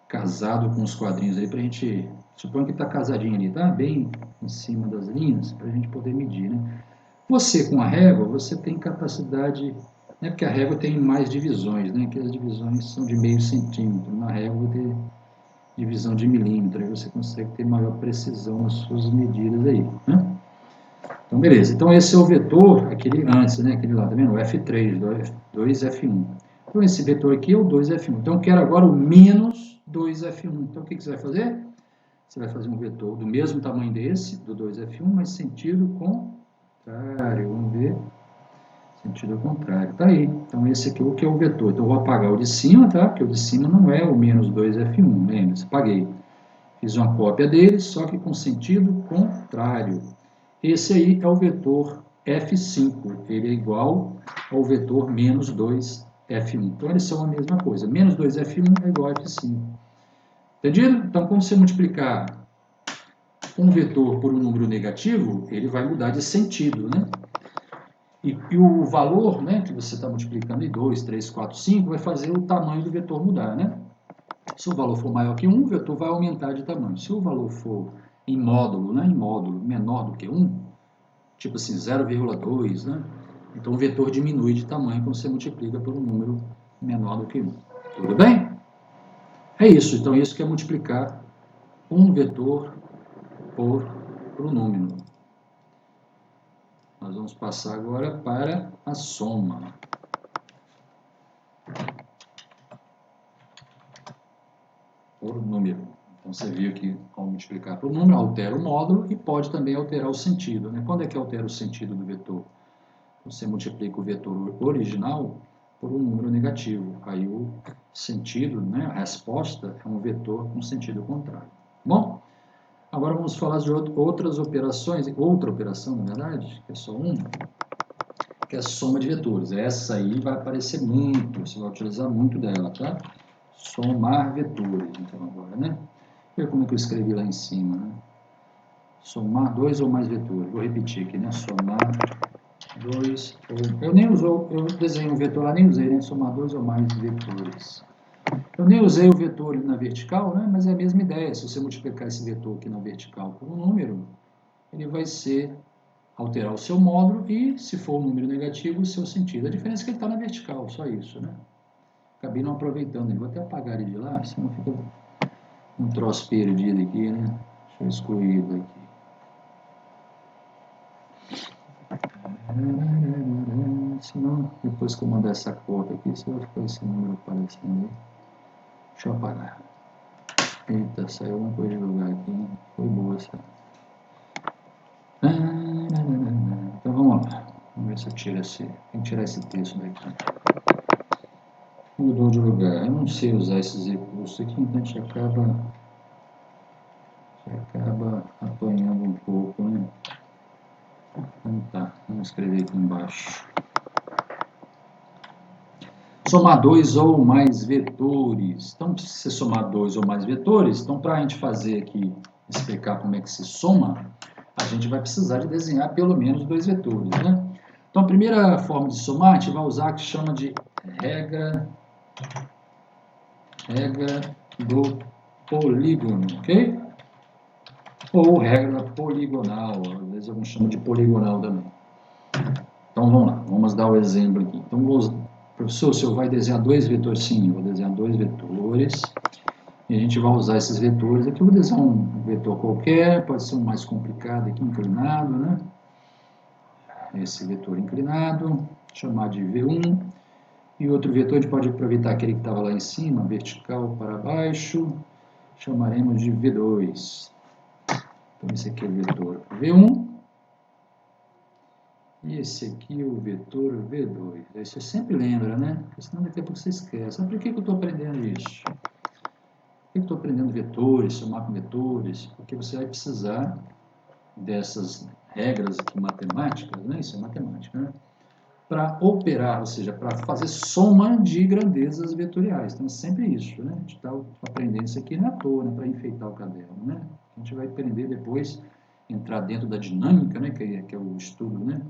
Casado com os quadrinhos aí pra gente... Suponho que tá casadinho ali, tá? Bem em cima das linhas, pra gente poder medir, né? Você, com a régua, você tem capacidade... Né? Porque a régua tem mais divisões, né? Que as divisões são de meio centímetro. Na régua vai ter divisão de milímetro. Aí você consegue ter maior precisão nas suas medidas aí, né? Então, beleza. Então, esse é o vetor, aquele antes, né? Aquele lá, tá vendo? O F3, 2F1. Então, esse vetor aqui é o 2F1. Então, eu quero agora o menos 2F1. Então, o que você vai fazer? Você vai fazer um vetor do mesmo tamanho desse, do 2F1, mas sentido contrário. Vamos ver. Sentido contrário. Tá aí. Então, esse aqui é o que é o vetor. Então, eu vou apagar o de cima, tá? Porque o de cima não é o menos 2F1. Lembre-se, apaguei. Fiz uma cópia dele, só que com sentido contrário. Esse aí é o vetor F5, ele é igual ao vetor menos 2F1. Então, eles são a mesma coisa. Menos 2F1 é igual a F5. Entendido? Então, quando você multiplicar um vetor por um número negativo, ele vai mudar de sentido, né? E o valor, né, que você está multiplicando em 2, 3, 4, 5, vai fazer o tamanho do vetor mudar, né? Se o valor for maior que 1, o vetor vai aumentar de tamanho. Se o valor for em módulo, né, menor do que 1, tipo assim, 0,2, né? Então, o vetor diminui de tamanho quando você multiplica por um número menor do que 1. Tudo bem? É isso. Então, isso que é multiplicar um vetor por um número. Nós vamos passar agora para a soma. Por número. Então, você viu que ao multiplicar por número, altera o módulo e pode também alterar o sentido, né? Quando é que altera o sentido do vetor? Você multiplica o vetor original por um número negativo. Aí o sentido, né, a resposta é um vetor com sentido contrário. Bom, agora vamos falar de outras operações, outra operação, na verdade, que é só uma, que é a soma de vetores. Essa aí vai aparecer muito, você vai utilizar muito dela, tá? Somar vetores, então agora, né? Ver como é que eu escrevi lá em cima, né? Somar dois ou mais vetores. Vou repetir aqui, né? Somar dois ou... Eu desenho um vetor lá, nem usei, né? Somar dois ou mais vetores. Eu nem usei o vetor na vertical, né? Mas é a mesma ideia. Se você multiplicar esse vetor aqui na vertical por um número, ele vai ser alterar o seu módulo e, se for um número negativo, o seu sentido. A diferença é que ele está na vertical, só isso, né? Acabei não aproveitando ele. Vou até apagar ele de lá, senão fica um troço perdido aqui, né? Deixa eu excluir daqui. Senão, depois que eu mandar essa conta aqui, você vai ficar esse número aparecendo aí. Deixa eu apagar. Eita, saiu alguma coisa de lugar aqui. Foi boa essa. Então vamos lá. Vamos ver se eu tiro esse. Tem que tirar esse texto daqui. Mudou de lugar. Eu não sei usar esses recursos aqui, então a gente acaba apanhando um pouco, né? Então tá, vamos escrever aqui embaixo. Somar dois ou mais vetores. Então, se você somar dois ou mais vetores, então para a gente fazer aqui, explicar como é que se soma, a gente vai precisar de desenhar pelo menos dois vetores, né? Então, a primeira forma de somar, a gente vai usar o que chama de regra do polígono, ok? Ou regra poligonal, às vezes alguns chamam de poligonal também. Então, vamos lá, vamos dar o exemplo aqui. Então, professor, o senhor vai desenhar dois vetores? Sim, eu vou desenhar dois vetores. E a gente vai usar esses vetores aqui. Eu vou desenhar um vetor qualquer, pode ser um mais complicado aqui, inclinado, né? Esse vetor inclinado, chamar de V1. E outro vetor, a gente pode aproveitar aquele que estava lá em cima, vertical para baixo, chamaremos de V2. Então, esse aqui é o vetor V1. E esse aqui é o vetor V2. Aí você sempre lembra, né? Porque senão daqui a pouco você esquece. Mas por que eu estou aprendendo isso? Por que eu estou aprendendo vetores, somar com vetores? Porque você vai precisar dessas regras aqui matemáticas, né? Isso é matemática, né? Para operar, ou seja, para fazer soma de grandezas vetoriais. Então é sempre isso, né? A gente está aprendendo isso aqui não é à toa, né? Para enfeitar o caderno, né? A gente vai aprender depois, entrar dentro da dinâmica, né? Que é o estudo, né?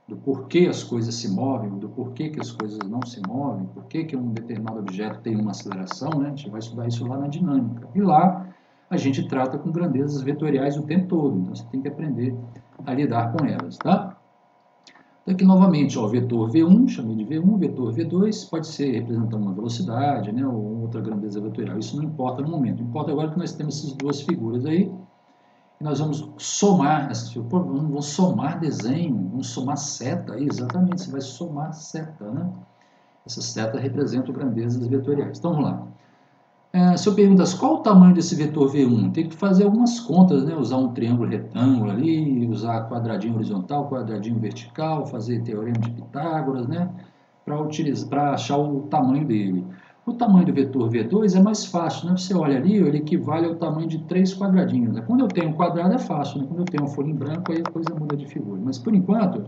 Do porquê as coisas se movem, do porquê que as coisas não se movem, porquê que um determinado objeto tem uma aceleração, né? A gente vai estudar isso lá na dinâmica. E lá a gente trata com grandezas vetoriais o tempo todo, então você tem que aprender a lidar com elas, tá? Então aqui novamente, ó, vetor V1, chamei de V1, vetor V2, pode ser representando uma velocidade, né? Ou outra grandeza vetorial, isso não importa no momento, importa agora que nós temos essas duas figuras aí, e nós vamos somar essas figuras. Pô, vamos somar desenho, vamos somar seta. Exatamente, você vai somar seta, né? Essas setas representam grandezas vetoriais. Então, vamos lá. Se eu perguntasse qual o tamanho desse vetor V1, tem que fazer algumas contas, né? Usar um triângulo retângulo ali, usar quadradinho horizontal, quadradinho vertical, fazer teorema de Pitágoras, né? Para achar o tamanho dele. O tamanho do vetor V2 é mais fácil, né? Você olha ali, ele equivale ao tamanho de 3 quadradinhos. Né? Quando eu tenho um quadrado é fácil, né? Quando eu tenho uma folha em branco, aí a coisa muda de figura. Mas, por enquanto,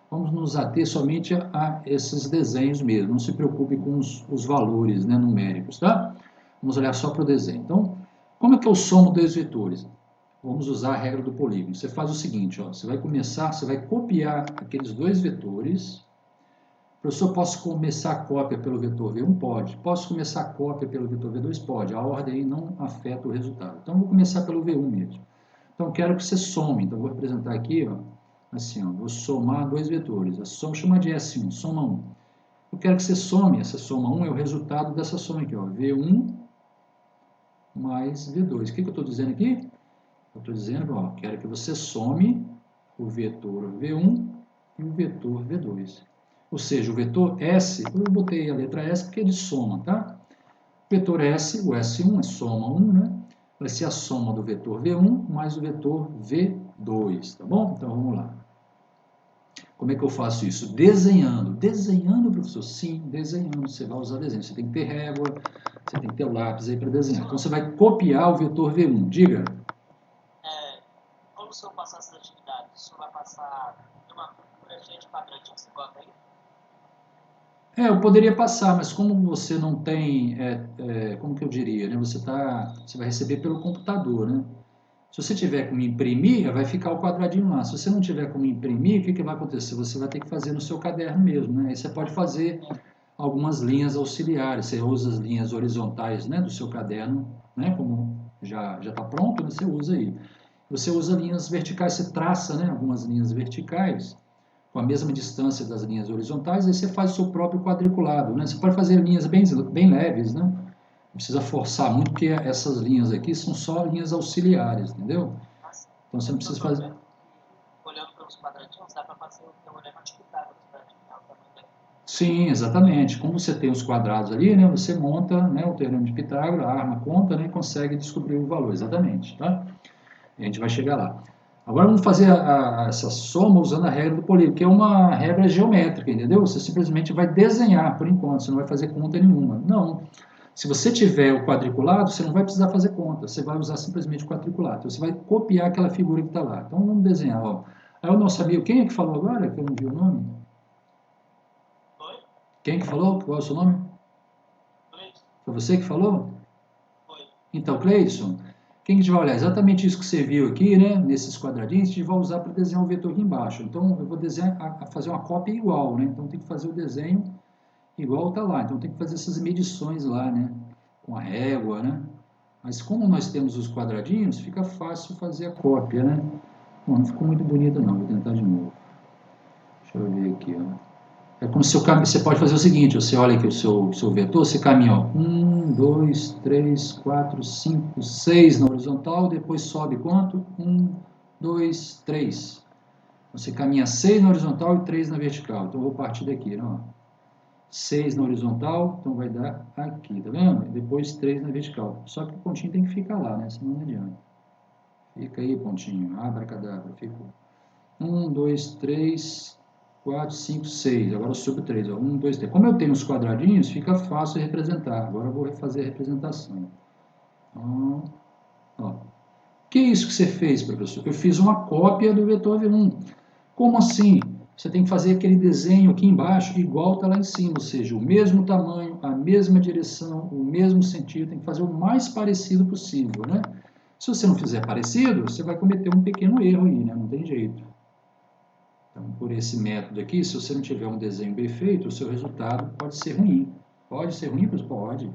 vamos nos ater somente a esses desenhos mesmo. Não se preocupe com os valores, né, numéricos, tá? Vamos olhar só para o desenho. Então, como é que eu somo dois vetores? Vamos usar a regra do polígono. Você faz o seguinte, ó, você vai copiar aqueles dois vetores. Professor, posso começar a cópia pelo vetor V1? Pode. Posso começar a cópia pelo vetor V2? Pode. A ordem aí não afeta o resultado. Então, vou começar pelo V1 mesmo. Então, quero que você some. Então, vou representar aqui, ó, assim, ó, vou somar dois vetores. A soma chama de S1, soma 1. Eu quero que você some, essa soma 1 é o resultado dessa soma aqui, ó, V1 mais V2. O que eu estou dizendo aqui? Eu estou dizendo, ó, quero que você some o vetor V1 e o vetor V2. Ou seja, o vetor S, eu botei a letra S porque é de soma, tá? O vetor S, o S1 é soma 1, né? Vai ser a soma do vetor V1 mais o vetor V2, tá bom? Então, vamos lá. Como é que eu faço isso? Desenhando. Desenhando, professor? Sim, desenhando. Você vai usar desenho. Você tem que ter régua, você tem que ter o lápis aí para desenhar. Então, você vai copiar o vetor V1. Diga. Como o senhor passar essas atividades? O senhor vai passar uma figura cheia de quadradinhos que você bota aí? Eu poderia passar, mas como você não tem, como que eu diria, né? Você vai receber pelo computador, né? Se você tiver como imprimir, vai ficar o quadradinho lá. Se você não tiver como imprimir, o que vai acontecer? Você vai ter que fazer no seu caderno mesmo, né? Aí você pode fazer algumas linhas auxiliares. Você usa as linhas horizontais, né, do seu caderno, né? Como já está pronto, né? Você usa aí. Você usa linhas verticais, você traça, né, algumas linhas verticais com a mesma distância das linhas horizontais, aí você faz o seu próprio quadriculado, né? Você pode fazer linhas bem leves, né? Não precisa forçar muito, porque essas linhas aqui são só linhas auxiliares, entendeu? Então você não precisa fazer... Olhando pelos quadradinhos, dá para fazer o teorema de Pitágoras, né? Sim, exatamente. Como você tem os quadrados ali, né, você monta, né, o teorema de Pitágoras, a arma conta, né, e consegue descobrir o valor, exatamente, tá? A gente vai chegar lá. Agora vamos fazer essa soma usando a regra do polígono, que é uma regra geométrica, entendeu? Você simplesmente vai desenhar por enquanto, você não vai fazer conta nenhuma. Não. Se você tiver o quadriculado, você não vai precisar fazer conta, você vai usar simplesmente o quadriculado. Então, você vai copiar aquela figura que está lá. Então vamos desenhar. Ó. Aí o nosso amigo, quem é que falou agora? Que eu não vi o nome? Oi? Quem é que falou? Qual é o seu nome? Cleidson. Foi você que falou? Oi. Então, Cleidson, quem a gente vai olhar? Exatamente isso que você viu aqui, né? Nesses quadradinhos, a gente vai usar para desenhar o vetor aqui embaixo. Então, eu vou desenhar, fazer uma cópia igual, né? Então, tem que fazer o desenho igual está lá. Então, tem que fazer essas medições lá, né? Com a régua, né? Mas como nós temos os quadradinhos, fica fácil fazer a cópia, né? Bom, não ficou muito bonito não, vou tentar de novo. Deixa eu ver aqui, ó. É como se você pode fazer o seguinte, você olha aqui o seu vetor, você caminha, ó, 1, 2, 3, 4, 5, 6 na horizontal, depois sobe quanto? 1, 2, 3. Você caminha 6 na horizontal e 3 na vertical. Então, eu vou partir daqui, né, ó. 6 na horizontal, então vai dar aqui, tá vendo? E depois 3 na vertical. Só que o pontinho tem que ficar lá, né? Senão não adianta. Fica aí, pontinho. Abracadabra. Ficou. 1, 2, 3, 4, 5, 6. Agora eu subo 3. 1, 2, 3. Como eu tenho os quadradinhos, fica fácil de representar. Agora eu vou fazer a representação. Então, ó. O que é isso que você fez, professor? Eu fiz uma cópia do vetor V1. Como assim? Você tem que fazer aquele desenho aqui embaixo igual está lá em cima, ou seja, o mesmo tamanho, a mesma direção, o mesmo sentido, tem que fazer o mais parecido possível, né? Se você não fizer parecido, você vai cometer um pequeno erro aí, né? Não tem jeito. Então, por esse método aqui, se você não tiver um desenho bem feito, o seu resultado pode ser ruim. Pode ser ruim, mas pode.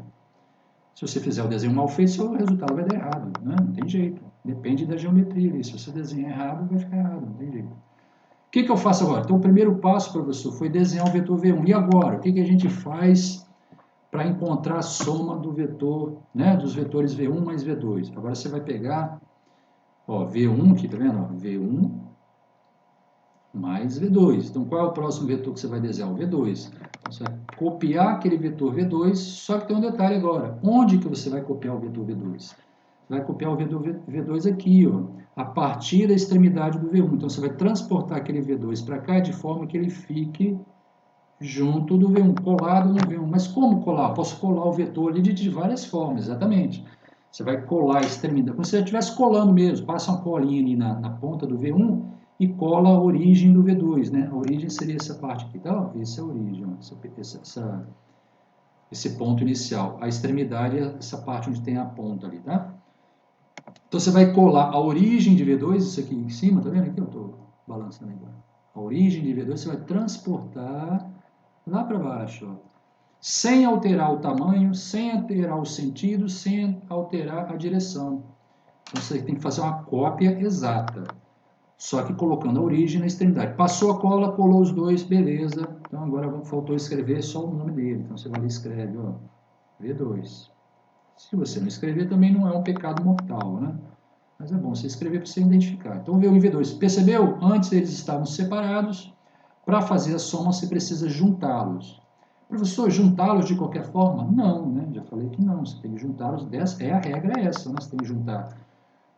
Se você fizer o desenho mal feito, seu resultado vai dar errado, né? Não tem jeito. Depende da geometria ali. Se você desenhar errado, vai ficar errado, não tem jeito. O que eu faço agora? Então, o primeiro passo, professor, foi desenhar o vetor V1. E agora? O que a gente faz para encontrar a soma do vetor, né, dos vetores V1 mais V2? Agora você vai pegar, ó, V1 aqui, tá vendo? Ó, V1 mais V2. Então, qual é o próximo vetor que você vai desenhar? O V2. Então, você vai copiar aquele vetor V2, só que tem um detalhe agora. Onde que você vai copiar o vetor V2? Você vai copiar o vetor V2 aqui, ó, a partir da extremidade do V1. Então, você vai transportar aquele V2 para cá de forma que ele fique junto do V1, colado no V1. Mas como colar? Posso colar o vetor ali de várias formas, exatamente. Você vai colar a extremidade, como se você estivesse colando mesmo, passa uma colinha ali na ponta do V1 e cola a origem do V2, né? A origem seria essa parte aqui, tá? Essa é a origem, esse ponto inicial. A extremidade é essa parte onde tem a ponta ali, tá? Então você vai colar a origem de V2, isso aqui em cima, tá vendo aqui? Eu estou balançando agora. A origem de V2 você vai transportar lá para baixo, ó, sem alterar o tamanho, sem alterar o sentido, sem alterar a direção. Então você tem que fazer uma cópia exata, só que colocando a origem na extremidade. Passou a cola, colou os dois, beleza. Então agora faltou escrever só o nome dele. Então você vai lá e escreve, ó, V2. Se você não escrever, também não é um pecado mortal, né? Mas é bom você escrever para você identificar. Então, V1 e V2. Percebeu? Antes eles estavam separados. Para fazer a soma, você precisa juntá-los. Professor, juntá-los de qualquer forma? Não, né? Já falei que não. Você tem que juntá-los. A regra é essa, né? Você tem que juntar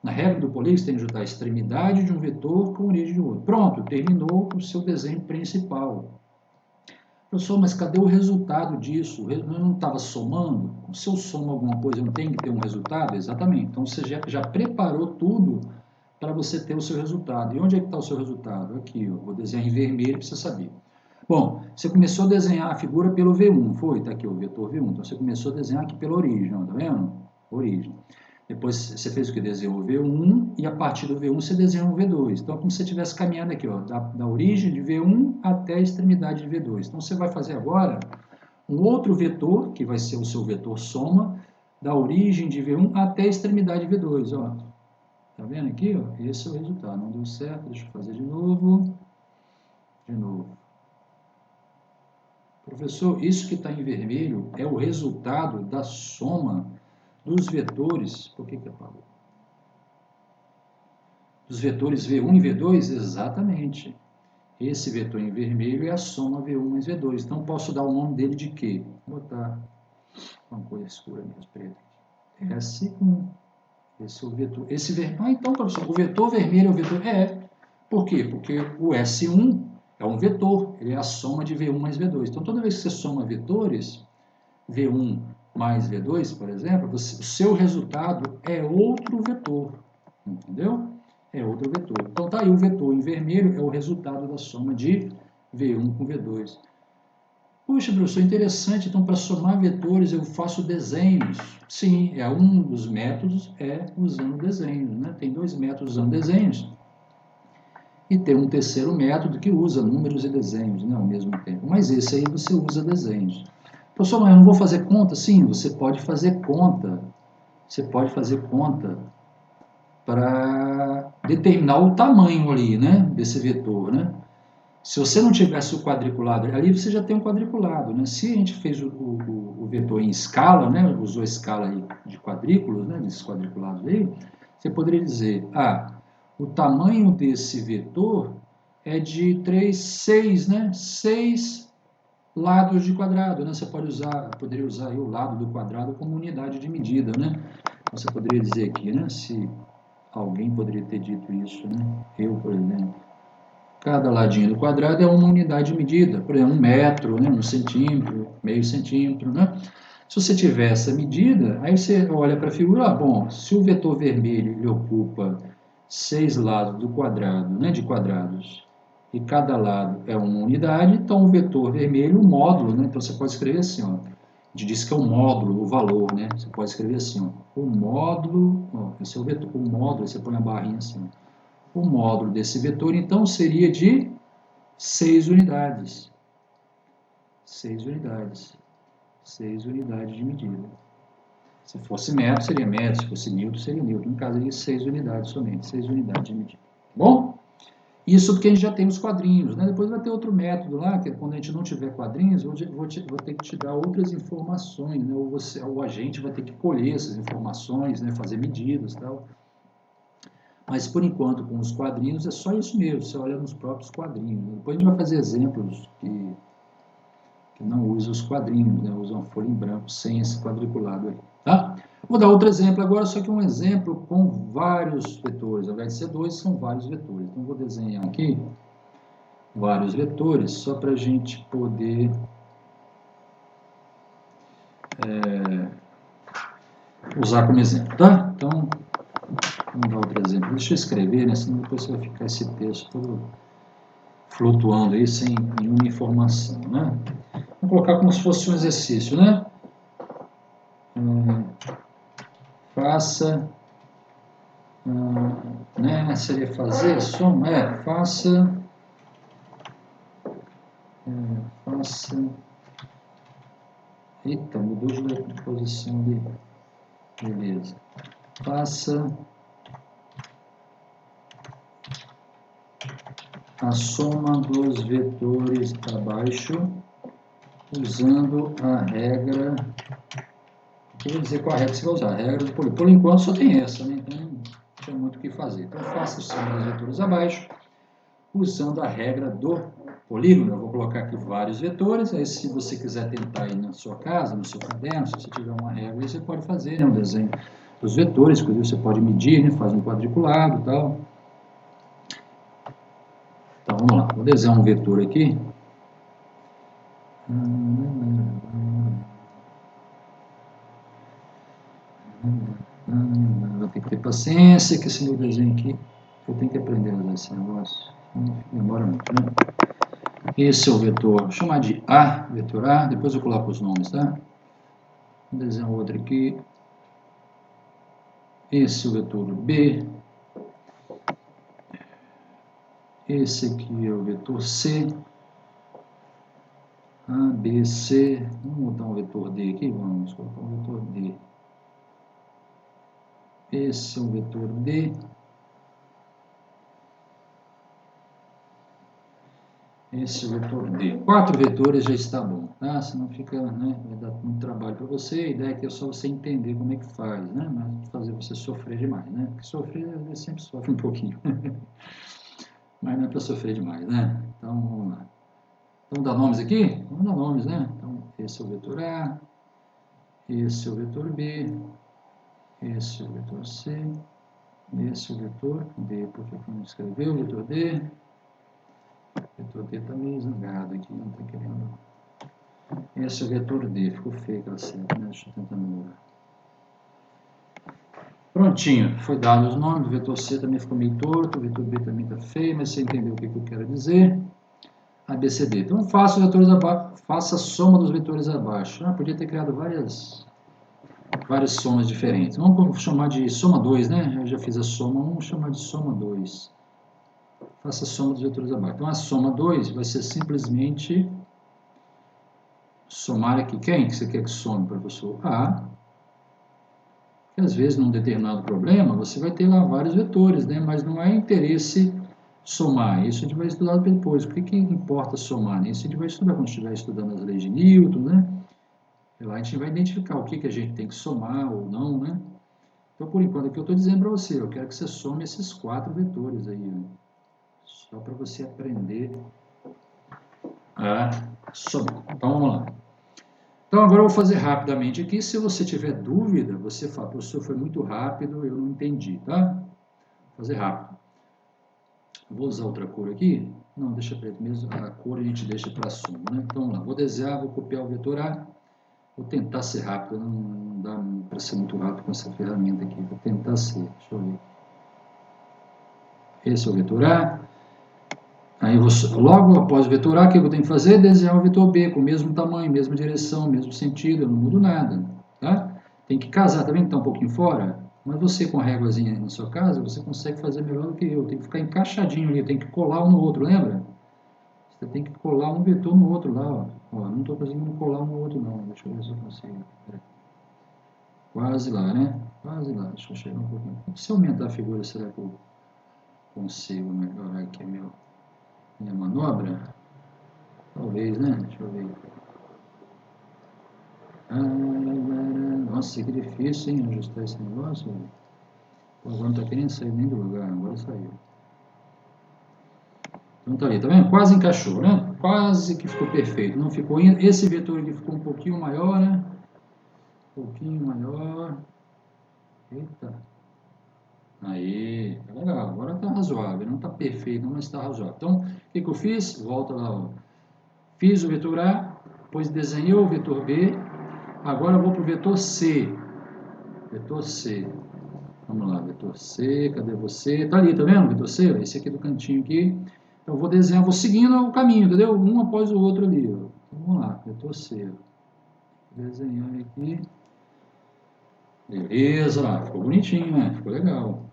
Na regra do polígono, você tem que juntar a extremidade de um vetor com a origem de outro. Pronto, terminou o seu desenho principal. Professor, mas cadê o resultado disso? Eu não estava somando? Se eu somo alguma coisa, eu não tenho que ter um resultado? Exatamente. Então, você já preparou tudo para você ter o seu resultado. E onde é que está o seu resultado? Aqui, eu vou desenhar em vermelho para você saber. Bom, você começou a desenhar a figura pelo V1, foi? Está aqui o vetor V1. Então, você começou a desenhar aqui pela origem, ó, tá vendo? Origem. Depois você fez o que? Desenhou o V1 e a partir do V1 você desenhou o V2. Então é como se você estivesse caminhando aqui, ó, da origem de V1 até a extremidade de V2. Então você vai fazer agora um outro vetor, que vai ser o seu vetor soma, da origem de V1 até a extremidade de V2. Ó. Tá vendo aqui? Ó? Esse é o resultado. Não deu certo, deixa eu fazer de novo. De novo. Professor, isso que está em vermelho é o resultado da soma dos vetores. Por que apagou? Dos vetores V1 e V2? Exatamente. Esse vetor em vermelho é a soma V1 mais V2. Então, posso dar o nome dele de quê? Vou botar uma cor escura mesmo, preta. S1. Esse é o vetor. então, professor, o vetor vermelho é o vetor... Por quê? Porque o S1 é um vetor. Ele é a soma de V1 mais V2. Então, toda vez que você soma vetores, V1 mais V2, por exemplo, o seu resultado é outro vetor. Entendeu? É outro vetor. Então, tá aí o vetor em vermelho, é o resultado da soma de V1 com V2. Puxa, professor, interessante. Então, para somar vetores, eu faço desenhos. Sim, um dos métodos usando desenhos. Né? Tem dois métodos usando desenhos. E tem um terceiro método que usa números e desenhos, né, ao mesmo tempo. Mas esse aí você usa desenhos. Professor, mas eu não vou fazer conta? Sim, você pode fazer conta. Você pode fazer conta para determinar o tamanho ali, né, desse vetor, né? Se você não tivesse o quadriculado ali, você já tem um quadriculado, né? Se a gente fez o vetor em escala, né, usou a escala aí de quadrículos, né, desses quadriculados aí, você poderia dizer, o tamanho desse vetor é de 6, né? 6 lados de quadrado, né? Você poderia usar aí o lado do quadrado como unidade de medida, né? Você poderia dizer aqui, né, se alguém poderia ter dito isso, né? Eu, por exemplo. Cada ladinho do quadrado é uma unidade de medida, por exemplo, 1 metro, né? 1 centímetro, meio centímetro, né? Se você tiver essa medida, aí você olha para a figura, bom, se o vetor vermelho ele ocupa 6 lados do quadrado, né, de quadrados, e cada lado é uma unidade, então o vetor vermelho, o módulo, né? Então você pode escrever assim, ó. A gente diz que é o módulo, o valor, né? Você pode escrever assim, ó, o módulo, ó, esse é o vetor, o módulo, você põe a barrinha assim, ó. O módulo desse vetor, então, seria de 6 unidades. 6 unidades. 6 unidades de medida. Se fosse metro, seria metro. Se fosse newton, seria newton. No caso, aí, 6 unidades somente. 6 unidades de medida. Bom? Isso porque a gente já tem os quadrinhos, né? Depois vai ter outro método lá, que é quando a gente não tiver quadrinhos, vou ter que te dar outras informações, né? Ou a gente vai ter que colher essas informações, né? Fazer medidas e tal. Mas, por enquanto, com os quadrinhos, é só isso mesmo, você olha nos próprios quadrinhos. Depois a gente vai fazer exemplos que não usam os quadrinhos, né? Usam folha em branco sem esse quadriculado aí, tá? Vou dar outro exemplo agora, só que um exemplo com vários vetores. Ao invés de ser 2, são vários vetores. Então, vou desenhar aqui vários vetores, só para a gente poder usar como exemplo, tá? Então, vamos dar outro exemplo. Deixa eu escrever, né? Senão depois você vai ficar esse texto todo flutuando aí sem nenhuma informação, né? Vou colocar como se fosse um exercício, né? Faça, né? Seria fazer, soma, faça, eita, mudou de posição ali, beleza, faça a soma dos vetores abaixo usando a regra, quer dizer qual a regra que você vai usar, a regra do polígono. Por enquanto só tem essa, né? Então não tinha muito o que fazer. Então faça a soma dos vetores abaixo usando a regra do polígono. Eu vou colocar aqui vários vetores, aí se você quiser tentar aí na sua casa, no seu caderno, se você tiver uma regra, você pode fazer, né, um desenho dos vetores, inclusive você pode medir, né? Faz um quadriculado e tal. Então vamos lá, vou desenhar um vetor aqui. Vou ter que ter paciência, que esse meu desenho aqui, eu tenho que aprender a usar esse negócio. Demora muito, né? Esse é o vetor, vou chamar de A, vetor A, depois eu coloco os nomes, tá? Vou desenhar outro aqui. Esse é o vetor B. Esse aqui é o vetor C. A, B, C. Vamos botar um vetor D aqui, vamos colocar um vetor D. Esse é o vetor D. Esse é o vetor D. 4 vetores já está bom, tá? Senão fica, né, vai dar muito trabalho para você. A ideia aqui é só você entender como é que faz, né? Mas fazer você sofrer demais, né? Porque sofrer, às vezes, sempre sofre um pouquinho. Mas não é para sofrer demais, né? Então, vamos lá. Vamos dar nomes aqui? Vamos dar nomes, né? Então, esse é o vetor A. Esse é o vetor B. Esse é o vetor C. Esse é o vetor D. Por que não escreveu o vetor D? O vetor D está meio zangado aqui, não está querendo. Esse é o vetor D, ficou feio aquela seta, né? Deixa eu tentar melhorar. Prontinho, foi dado os nomes, o vetor C também ficou meio torto, o vetor B também está feio, mas você entendeu o que eu quero dizer. ABCD. Então faça os vetores abaixo, faça a soma dos vetores abaixo. Podia ter criado várias somas diferentes. Vamos chamar de soma 2, né? Eu já fiz a soma 1, vamos chamar de soma 2. Faça a soma dos vetores abaixo. Então a soma 2 vai ser simplesmente somar aqui. Quem que você quer que some, professor? A. Que às vezes, num determinado problema, você vai ter lá vários vetores, né? Mas não é interesse somar. Isso a gente vai estudar depois. O que importa somar? Né? Isso a gente vai estudar quando estiver estudando as leis de Newton, né? E lá a gente vai identificar o que a gente tem que somar ou não, né? Então, por enquanto, aqui eu estou dizendo para você, eu quero que você some esses 4 vetores aí, né? Só para você aprender a somar. Então, vamos lá. Então, agora eu vou fazer rapidamente aqui. Se você tiver dúvida, você fala, professor, foi muito rápido, eu não entendi, tá? Vou fazer rápido. Vou usar outra cor aqui. Não, deixa preto mesmo. A cor a gente deixa para soma, né? Então, vamos lá. Vou desenhar, vou copiar o vetor A. Vou tentar ser rápido. Não dá para ser muito rápido com essa ferramenta aqui. Vou tentar ser. Deixa eu ver. Esse é o vetor A. Aí, logo após o vetor A, o que eu tenho que fazer? Desenhar o vetor B com o mesmo tamanho, mesma direção, mesmo sentido. Eu não mudo nada, tá? Tem que casar, tá vendo que está um pouquinho fora? Mas você, com a réguazinha na sua casa, você consegue fazer melhor do que eu. Tem que ficar encaixadinho ali, tem que colar um no outro, lembra? Você tem que colar um vetor no outro lá, ó. Ó, não estou conseguindo colar um no outro, não. Deixa eu ver se eu consigo. Quase lá, né? Quase lá. Deixa eu chegar um pouquinho. Se eu aumentar a figura, será que eu consigo melhorar aqui a minha manobra? Talvez, né? Deixa eu ver. Nossa, que difícil, hein? Ajustar esse negócio. Pô, agora não está querendo sair nem do lugar. Agora saiu. Então tá ali, tá vendo? Quase encaixou, né? Quase que ficou perfeito. Não ficou. Esse vetor aqui ficou um pouquinho maior, né? Um pouquinho maior. Eita. Aí, tá legal. Agora tá razoável. Não tá perfeito, mas tá razoável. Então, o que eu fiz? Volta lá, ó. Fiz o vetor A, depois desenhei o vetor B. Agora eu vou para o vetor C. Vetor C. Vamos lá, vetor C, cadê você? Tá ali, tá vendo? Vetor C, esse aqui do cantinho aqui. Então eu vou desenhar, vou seguindo o caminho, entendeu? Um após o outro ali, ó. Então, vamos lá, vetor C. Vou desenhar aqui. Beleza, lá, ficou bonitinho, né? Ficou legal.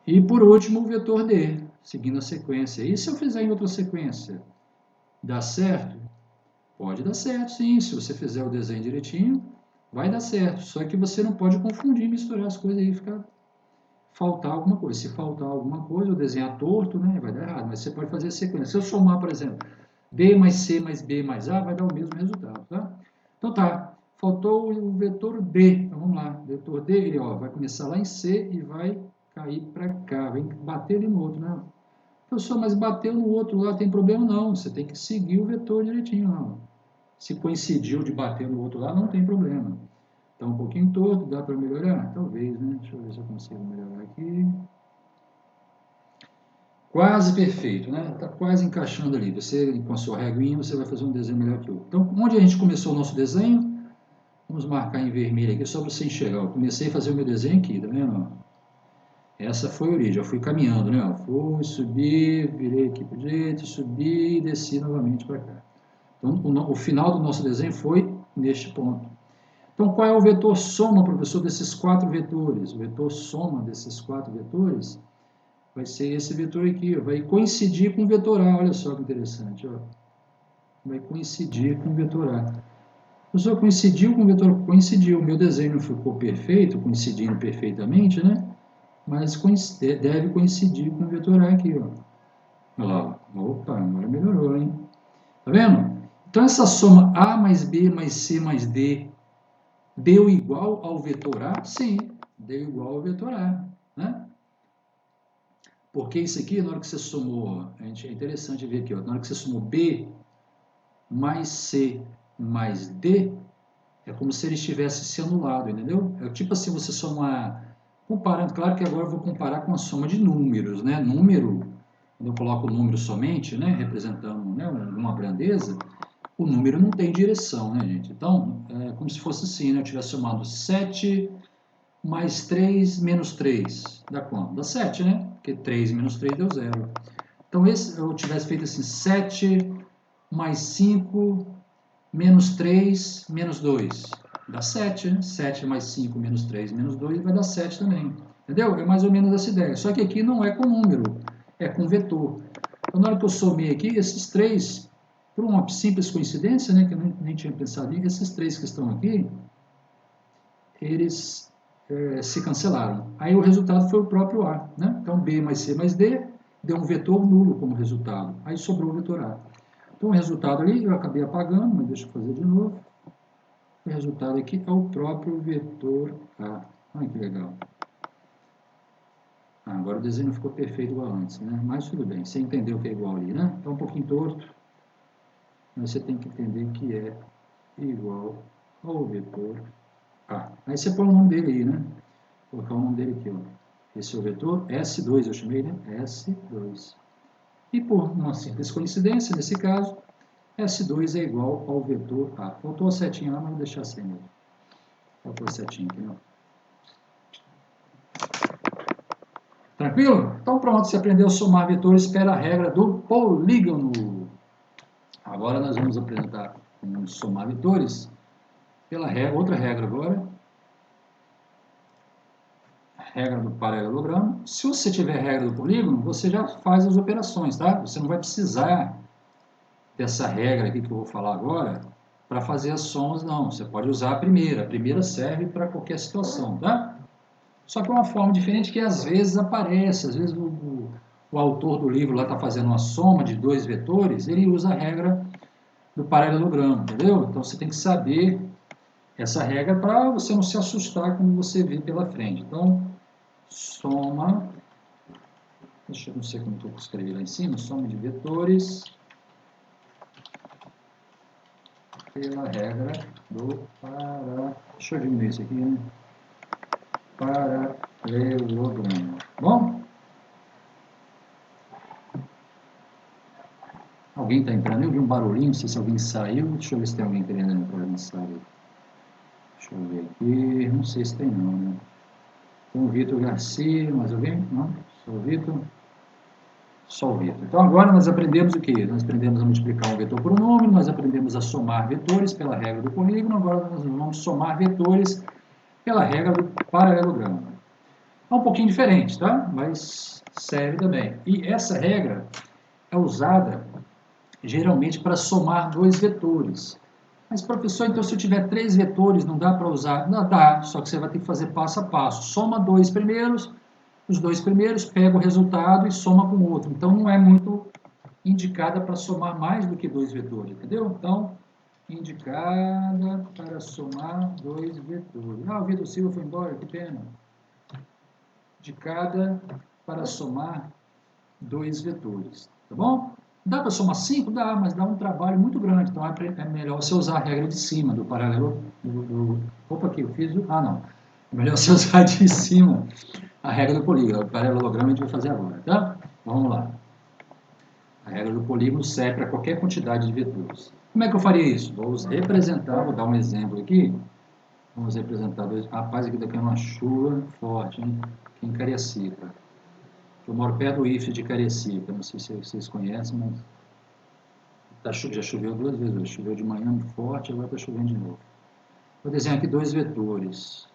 E por último, o vetor D, seguindo a sequência. E se eu fizer em outra sequência, dá certo? Pode dar certo, sim. Se você fizer o desenho direitinho, vai dar certo. Só que você não pode confundir, misturar as coisas aí e faltar alguma coisa. Se faltar alguma coisa, o desenhar torto, né, vai dar errado. Mas você pode fazer a sequência. Se eu somar, por exemplo, D mais C mais B mais A, vai dar o mesmo resultado, tá? Então tá, faltou o vetor D. Então vamos lá, vetor D, ele ó, vai começar lá em C e vai cair para cá, vem bater ali no outro, né? Professor, mas bateu no outro lá, tem problema não, você tem que seguir o vetor direitinho, não. Se coincidiu de bater no outro lá, não tem problema. Está um pouquinho torto, dá para melhorar? Talvez, né? Deixa eu ver se eu consigo melhorar aqui. Quase perfeito, né? Está quase encaixando ali. Você, com a sua reguinha, você vai fazer um desenho melhor que o outro. Então, onde a gente começou o nosso desenho? Vamos marcar em vermelho aqui, só para você enxergar. Eu comecei a fazer o meu desenho aqui, tá vendo? Essa foi a origem, eu fui caminhando, né? Eu fui, subi, virei aqui para o direito, subi e desci novamente para cá. Então, o final do nosso desenho foi neste ponto. Então, qual é o vetor soma, professor, desses 4 vetores? O vetor soma desses 4 vetores vai ser esse vetor aqui, ó, vai coincidir com o vetor A, olha só que interessante, ó. Vai coincidir com o vetor A. Professor, coincidiu com o vetor, coincidiu, o meu desenho não ficou perfeito, coincidindo perfeitamente, né? Mas deve coincidir com o vetor A aqui, ó. Olha lá, opa, agora melhorou, hein? Tá vendo? Então, essa soma A mais B mais C mais D deu igual ao vetor A? Sim, deu igual ao vetor A, né? Porque isso aqui, na hora que você somou, é interessante ver aqui, ó, na hora que você somou B mais C mais D, é como se ele estivesse se anulado, entendeu? É tipo assim, você somar, comparando, claro que agora eu vou comparar com a soma de números, né? Número, quando eu coloco o número somente, né, representando, né, uma grandeza, o número não tem direção, né, gente? Então, é como se fosse assim, né, eu tivesse somado 7 mais 3 menos 3, dá quanto? Dá 7, né? Porque 3 menos 3 deu 0. Então, eu tivesse feito assim, 7 mais 5 menos 3 menos 2. Dá 7, né? 7 mais 5 menos 3 menos 2 vai dar 7 também. Entendeu? É mais ou menos essa ideia. Só que aqui não é com número, é com vetor. Então, na hora que eu somei aqui, esses 3, por uma simples coincidência, né, que eu nem tinha pensado nisso, esses 3 que estão aqui, eles se cancelaram. Aí o resultado foi o próprio A, né? Então, B mais C mais D deu um vetor nulo como resultado. Aí sobrou o vetor A. Então, o resultado ali, eu acabei apagando, mas deixa eu fazer de novo. O resultado aqui é o próprio vetor A. Olha que legal. Agora o desenho não ficou perfeito igual antes, né? Mas tudo bem, você entendeu que é igual ali, né? Está um pouquinho torto, mas você tem que entender que é igual ao vetor A. Aí você põe o nome dele aí, né? Vou colocar o nome dele aqui, ó. Esse é o vetor S2, eu chamei, né? S2. E por uma simples coincidência, nesse caso, S2 é igual ao vetor A. Faltou a setinha lá, mas vou deixar sem ele. Faltou a setinha aqui, ó. Tranquilo? Então pronto, você aprendeu a somar vetores pela regra do polígono. Agora nós vamos apresentar como somar vetores pela regra, outra regra agora. Regra do paralelogramo. Se você tiver regra do polígono, você já faz as operações, tá? Você não vai precisar dessa regra aqui que eu vou falar agora para fazer as somas, não. Você pode usar a primeira. A primeira serve para qualquer situação, tá? Só que é uma forma diferente que às vezes aparece. Às vezes o autor do livro lá está fazendo uma soma de 2 vetores, ele usa a regra do paralelogramo, entendeu? Então você tem que saber essa regra para você não se assustar quando você vê pela frente. Então, soma, deixa eu não sei como eu escrevi lá em cima, soma de vetores pela regra do deixa eu diminuir isso aqui, né? Paralelogramo. Bom? Alguém está entrando? Eu vi um barulhinho, não sei se alguém saiu. Deixa eu ver se tem alguém querendo entrar na sala. Deixa eu ver aqui. Não sei se tem não, né? Tem o Vitor Garcia, mas alguém? Não? Só o Vitor? Só o Vitor. Então agora nós aprendemos o quê? Nós aprendemos a multiplicar um vetor por um número, nós aprendemos a somar vetores pela regra do polígono, agora nós vamos somar vetores pela regra do paralelogramo. É um pouquinho diferente, tá? Mas serve também. E essa regra é usada geralmente para somar 2 vetores. Mas, professor, então se eu tiver 3 vetores, não dá para usar? Não dá, só que você vai ter que fazer passo a passo. Soma 2 primeiros, os 2 primeiros, pega o resultado e soma com o outro. Então, não é muito indicada para somar mais do que 2 vetores, entendeu? Então, indicada para somar 2 vetores. Ah, o Vitor Silva foi embora, que pena. Indicada para somar 2 vetores, tá bom? Dá para somar 5? Dá, mas dá um trabalho muito grande. Então é melhor você usar a regra de cima do paralelo. Opa, aqui eu fiz. Não. É melhor você usar de cima a regra do polígono. O paralelogramo a gente vai fazer agora, tá? Vamos lá. A regra do polígono serve para qualquer quantidade de vetores. Como é que eu faria isso? Vou representar, vou dar um exemplo aqui. Vamos representar dois. Rapaz, aqui daqui é uma chuva forte, hein? Aqui em Cariacica. Eu moro perto do IFE de Cariacica. Não sei se vocês conhecem, mas já choveu 2 vezes hoje. Choveu de manhã muito forte, agora está chovendo de novo. Vou desenhar aqui 2 vetores.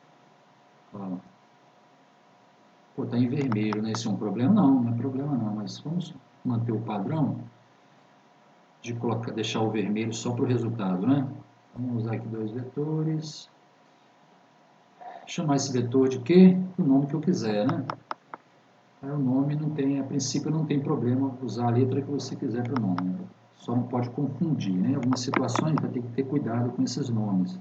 Pô, está em vermelho, né? Esse é um problema? Não é problema não, mas vamos manter o padrão de deixar o vermelho só para o resultado, né? Vamos usar aqui 2 vetores. Chamar esse vetor de quê? O nome que eu quiser, né? Aí o nome não tem, a princípio não tem problema usar a letra que você quiser para o nome. Só não pode confundir, né? Em algumas situações vai ter que ter cuidado com esses nomes.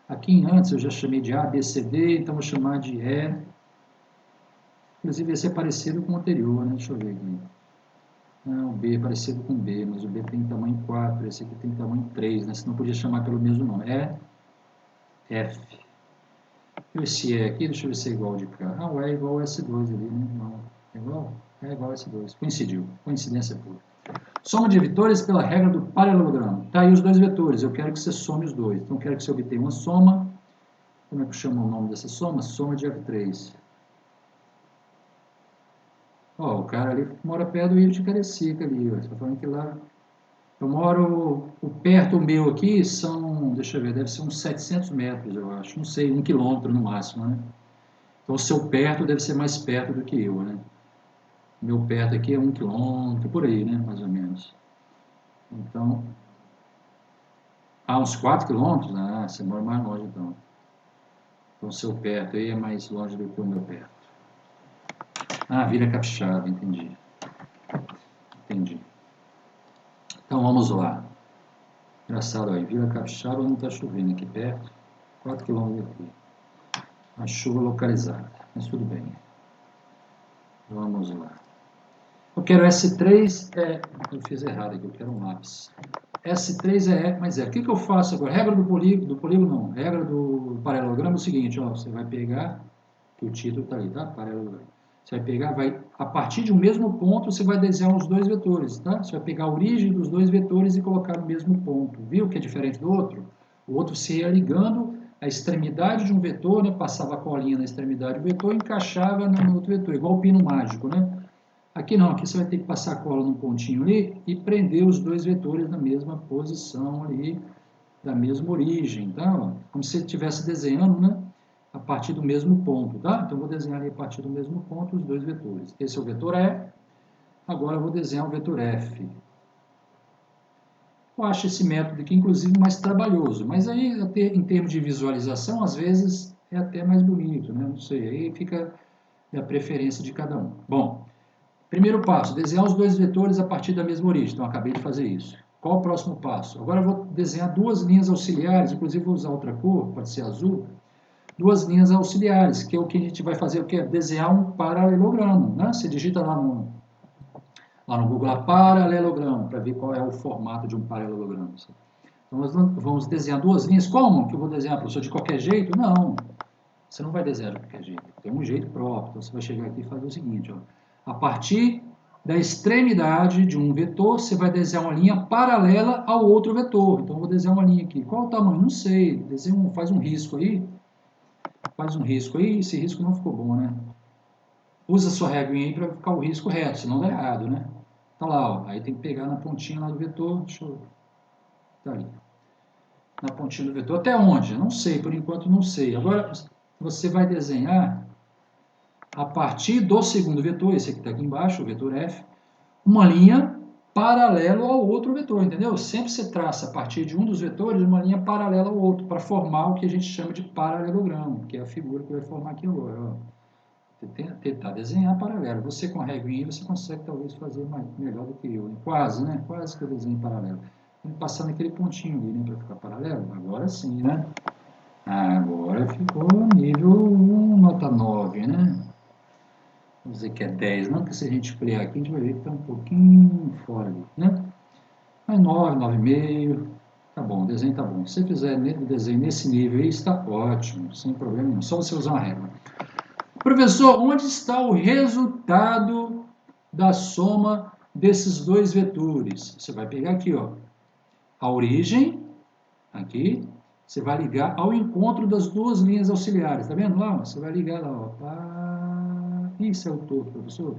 Aqui antes eu já chamei de A, B, C, D, então vou chamar de E. Inclusive esse é parecido com o anterior, né? Deixa eu ver aqui. Não, o B é parecido com o B, mas o B tem tamanho 4, esse aqui tem tamanho 3, né? Senão podia chamar pelo mesmo nome. E, F. E esse E aqui, deixa eu ver se é igual de cá. O E é igual ao S2 ali, né? Não, é igual? É igual ao S2. Coincidiu. Coincidência pura. Soma de vetores pela regra do paralelogramo. Tá aí os 2 vetores, eu quero que você some os 2. Então, eu quero que você obtenha uma soma. Como é que chama o nome dessa soma? Soma de F3. Ó, o cara ali mora perto do Ilho de Cariacica ali, ó. Você tá falando que lá... Eu moro... Perto meu aqui são... Deixa eu ver, deve ser uns 700 metros, eu acho. Não sei, 1 quilômetro no máximo, né? Então, o seu perto deve ser mais perto do que eu, né? Meu perto aqui é 1 quilômetro, por aí, né? Mais ou menos. Então... uns 4 quilômetros? Você mora mais longe, então. Então, o seu perto aí é mais longe do que o meu perto. Vila Capixaba, entendi. Entendi. Então, vamos lá. Engraçado aí, Vila Capixaba não está chovendo aqui perto. 4 quilômetros aqui. A chuva localizada, mas tudo bem. Vamos lá. Eu quero S3, eu fiz errado aqui, eu quero um lápis. S3 mas o que eu faço agora? Regra do polígono não, regra do paralelogramo é o seguinte, ó, você vai pegar, que o título está ali, tá? Paralelogramo. Você vai pegar, a partir de um mesmo ponto, você vai desenhar os 2 vetores, tá? Você vai pegar a origem dos 2 vetores e colocar no mesmo ponto. Viu que é diferente do outro? O outro se ia ligando a extremidade de um vetor, né? Passava a colinha na extremidade do vetor e encaixava no outro vetor, igual o pino mágico, né? Aqui não, aqui você vai ter que passar a cola num pontinho ali e prender os 2 vetores na mesma posição ali, da mesma origem, tá? Como se você estivesse desenhando, né? A partir do mesmo ponto, tá? Então, eu vou desenhar ali a partir do mesmo ponto os 2 vetores. Esse é o vetor E, agora eu vou desenhar o vetor F. Eu acho esse método aqui, inclusive, mais trabalhoso, mas aí, em termos de visualização, às vezes é até mais bonito, né? Não sei, aí fica a preferência de cada um. Bom, primeiro passo, desenhar os 2 vetores a partir da mesma origem. Então, acabei de fazer isso. Qual o próximo passo? Agora eu vou desenhar 2 linhas auxiliares, inclusive vou usar outra cor, pode ser azul, 2 linhas auxiliares, que é o que a gente vai fazer, o que é desenhar um paralelogramo, né? Você digita lá no Google paralelogramo, para ver qual é o formato de um paralelogramo. Então, nós vamos desenhar 2 linhas. Como que eu vou desenhar, professor? De qualquer jeito? Não. Você não vai desenhar de qualquer jeito. Tem um jeito próprio. Então, você vai chegar aqui e fazer o seguinte, ó. A partir da extremidade de um vetor, você vai desenhar uma linha paralela ao outro vetor. Então, eu vou desenhar uma linha aqui. Qual o tamanho? Não sei. Faz um risco aí. Faz um risco aí. Esse risco não ficou bom, né? Usa a sua reguinha aí para ficar o risco reto, senão dá errado, né? Tá lá, ó. Aí tem que pegar na pontinha lá do vetor. Deixa eu... Tá ali. Na pontinha do vetor. Até onde? Não sei. Por enquanto, não sei. Agora, você vai desenhar a partir do segundo vetor, esse aqui está aqui embaixo, o vetor F, uma linha paralela ao outro vetor, entendeu? Sempre você traça a partir de um dos vetores uma linha paralela ao outro, para formar o que a gente chama de paralelogramo, que é a figura que vai formar aqui agora. Ó. Tentar desenhar paralelo. Você com a reguinha, você consegue talvez fazer melhor do que eu. Né? Quase, né? Quase que eu desenho paralelo. Tem que passar naquele pontinho ali, né? Para ficar paralelo. Agora sim, né? Agora ficou nível 1, nota 9, né? Vamos dizer que é 10, não, porque se a gente esfriar aqui, a gente vai ver que está um pouquinho fora ali, né? Mas 9, 9,5, tá bom, o desenho tá bom. Se você fizer o desenho nesse nível aí, está ótimo, sem problema nenhum, só você usar uma régua. Professor, onde está o resultado da soma desses dois vetores? Você vai pegar aqui, ó, a origem, aqui, você vai ligar ao encontro das duas linhas auxiliares, tá vendo lá? Você vai ligar lá, ó, isso é o todo, professor.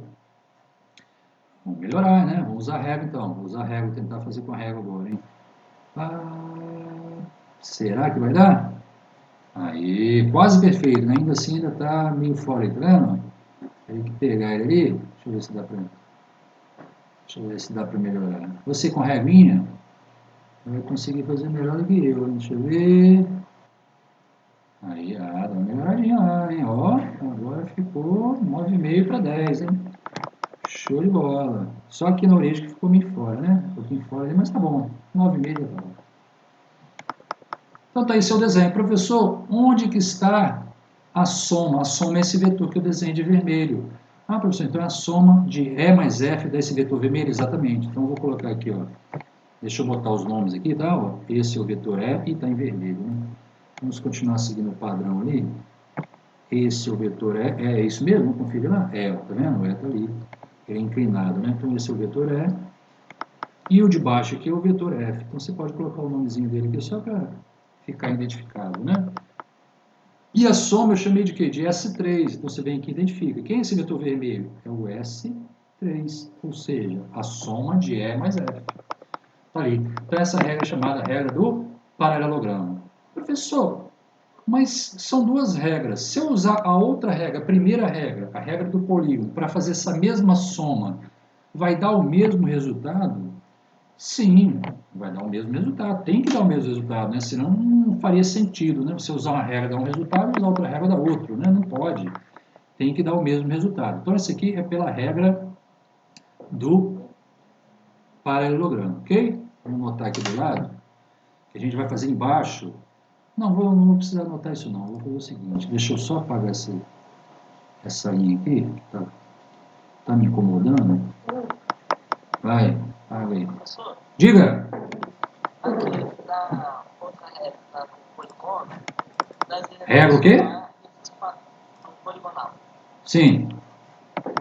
Vamos melhorar, né? Vamos usar a régua então, vou usar a régua, tentar fazer com a régua agora, hein? Será que vai dar? Aí, quase perfeito, né? Ainda assim ainda está meio fora, tá vendo? Tem que pegar ele ali, deixa eu ver se dá para melhorar. Você com a reguinha vai conseguir fazer melhor do que eu, deixa eu ver. Aí, dá uma melhoradinha lá, hein? Ó, agora ficou 9,5 para 10, hein? Show de bola. Só aqui na origem que ficou meio fora, né? Um pouquinho fora ali, mas tá bom. 9,5 tá bom. Então tá aí seu desenho. Professor, onde que está a soma? A soma é esse vetor que eu desenho de vermelho. Ah, professor, então é a soma de E mais F desse vetor vermelho? Exatamente. Então eu vou colocar aqui, ó. Deixa eu botar os nomes aqui, tá? Ó, esse é o vetor E e está em vermelho, né? Vamos continuar seguindo o padrão ali. Esse é o vetor E. É isso mesmo? Vamos conferir lá? É, tá vendo? O E está ali. Ele é inclinado, né? Então esse é o vetor E. E o de baixo aqui é o vetor F. Então você pode colocar o nomezinho dele aqui só para ficar identificado, né? E a soma eu chamei de quê? De S3. Então você vem aqui e identifica. Quem é esse vetor vermelho? É o S3, ou seja, a soma de E mais F. Está ali. Então essa regra é chamada regra do paralelogramo. Professor, mas são duas regras. Se eu usar a outra regra, a primeira regra, a regra do polígono, para fazer essa mesma soma, vai dar o mesmo resultado? Sim, vai dar o mesmo resultado. Tem que dar o mesmo resultado, né? Senão não faria sentido, né? Você usar uma regra dá um resultado e usar outra regra dá outro, né? Não pode. Tem que dar o mesmo resultado. Então, esse aqui é pela regra do paralelogramo, ok? Vamos anotar aqui do lado, que a gente vai fazer embaixo. Não vou precisar anotar isso não. Vou fazer o seguinte, deixa eu só apagar essa linha aqui, que tá me incomodando. Vai, apaga aí. Diga! Aqui na outra regra, na poligono, Regra o quê? No poligonal. Sim.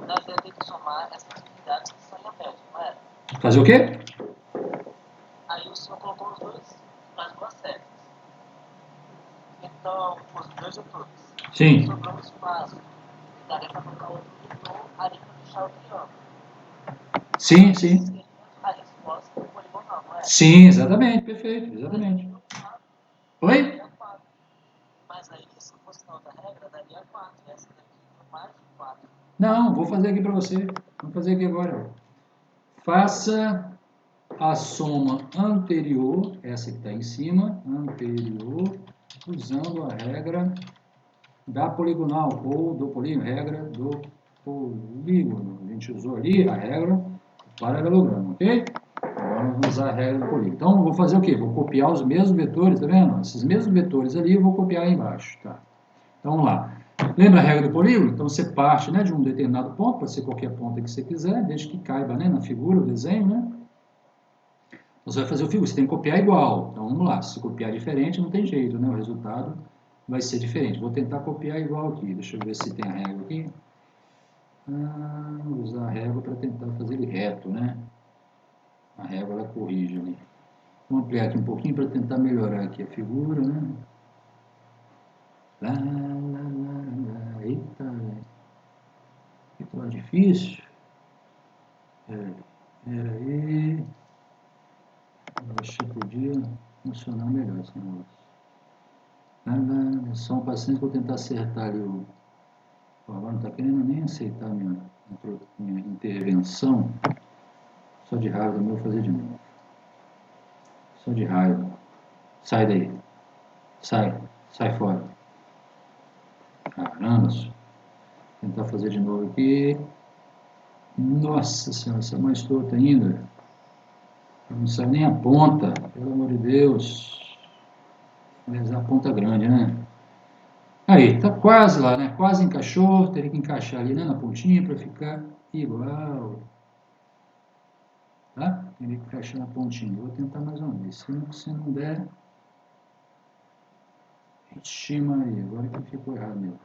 Nós ia ter que somar essas unidades que são em aberto, não é? Fazer o quê? Aí o senhor colocou as duas séries. Então, os dois vetores. Sim. Sobrou um espaço. Daria para colocar outro vetor ali para deixar o triângulo. Sim, sim. A resposta do poligonal, não é? Sim, exatamente, perfeito, exatamente. Oi? Mas aí, se fosse na outra regra, daria 4. E essa daqui é mais de 4. Não, vou fazer aqui para você. Vamos fazer aqui agora. Faça a soma anterior, essa que está em cima, anterior, usando a regra da poligonal, ou do polígono, regra do polígono. A gente usou ali a regra do paralelogramo, ok? Agora vamos usar a regra do polígono. Então, eu vou fazer o quê? Vou copiar os mesmos vetores, tá vendo? Esses mesmos vetores ali eu vou copiar aí embaixo, tá? Então, vamos lá. Lembra a regra do polígono? Então, você parte, né, de um determinado ponto, pode ser qualquer ponto que você quiser, desde que caiba, né, na figura, o desenho, né? Você vai fazer o figura, você tem que copiar igual. Então, vamos lá. Se copiar diferente, não tem jeito, né? O resultado vai ser diferente. Vou tentar copiar igual aqui. Deixa eu ver se tem a régua aqui. Vou usar a régua para tentar fazer ele reto, né? A régua, ela corrige ali. Vamos ampliar aqui um pouquinho para tentar melhorar aqui a figura, né? Lá, lá, lá, lá. Eita, que troço difícil. Pera aí. Eu acho que podia funcionar melhor esse negócio. Só um paciente, vou tentar acertar ali o... Agora não está querendo nem aceitar minha intervenção. Só de raiva, eu vou fazer de novo. Só de raiva. Sai daí. Sai fora. Caramba. Vou tentar fazer de novo aqui. Nossa senhora, essa é mais torta ainda. Não sai nem a ponta, pelo amor de Deus. Aliás, a ponta grande, né? Aí, tá quase lá, né? Quase encaixou, teria que encaixar ali, né, na pontinha para ficar igual. Tá? Teria que encaixar na pontinha. Vou tentar mais uma vez. Se não der, estima aí. Agora que ficou errado mesmo.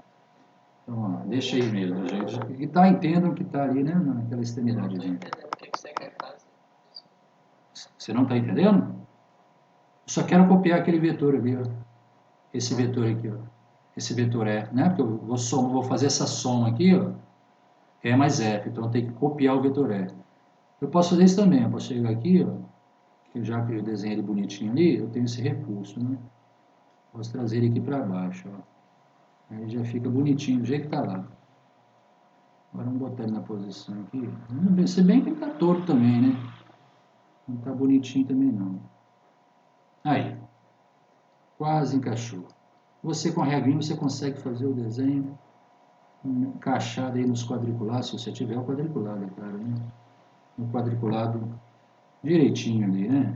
Então, ó, deixa aí mesmo, gente. E tá, entendam que tá ali, né, naquela extremidade. Eu não tô entendendo o que você quer fazer. Você não tá entendendo? Eu só quero copiar aquele vetor ali, ó. Esse vetor aqui, ó. Esse vetor E, né? Porque eu vou fazer essa soma aqui, ó. E mais F. Então eu tenho que copiar o vetor E. Eu posso fazer isso também. Eu posso chegar aqui, ó. Que já que eu desenhei ele bonitinho ali, eu tenho esse recurso, né? Posso trazer ele aqui para baixo, ó. Aí já fica bonitinho do jeito que tá lá. Agora vamos botar ele na posição aqui. Se bem que ele tá torto também, né? Não tá bonitinho também não. Aí. Quase encaixou. Você com a regrinha você consegue fazer o desenho encaixado aí nos quadriculados, se você tiver o quadriculado, é claro, né? No quadriculado direitinho ali, né?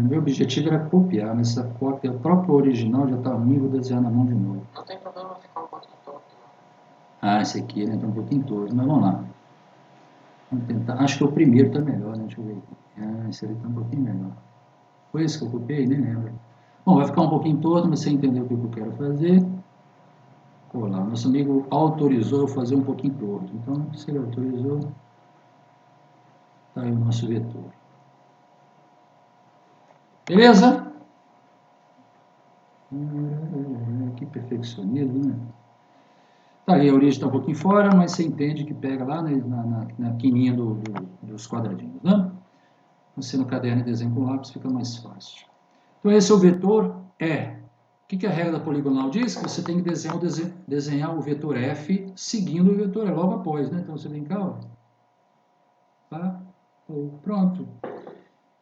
Meu objetivo era copiar, mas essa cópia, o próprio original já está ruim, vou desenhar na mão de novo. Não tem problema ficar um pouquinho torto, não. Ah, esse aqui, né? Está um pouquinho torto, mas vamos lá. Vamos tentar. Acho que o primeiro está melhor, né? Deixa eu ver aqui. Ah, esse ali está um pouquinho melhor. Foi esse que eu copiei? Nem lembro. Bom, vai ficar um pouquinho torto, mas você entendeu o que eu quero fazer. Colar. Nosso amigo autorizou eu fazer um pouquinho torto. Então, se ele autorizou, está aí o nosso vetor. Beleza? Que perfeccionismo, né? Tá aí, a origem está um pouquinho fora, mas você entende que pega lá na quininha dos quadradinhos, né? Você no caderno de desenho com lápis fica mais fácil. Então esse é o vetor E. O que a regra da poligonal diz? Que você tem que desenhar o vetor F seguindo o vetor E, logo após, né? Então você vem cá, ó. Tá? Pronto.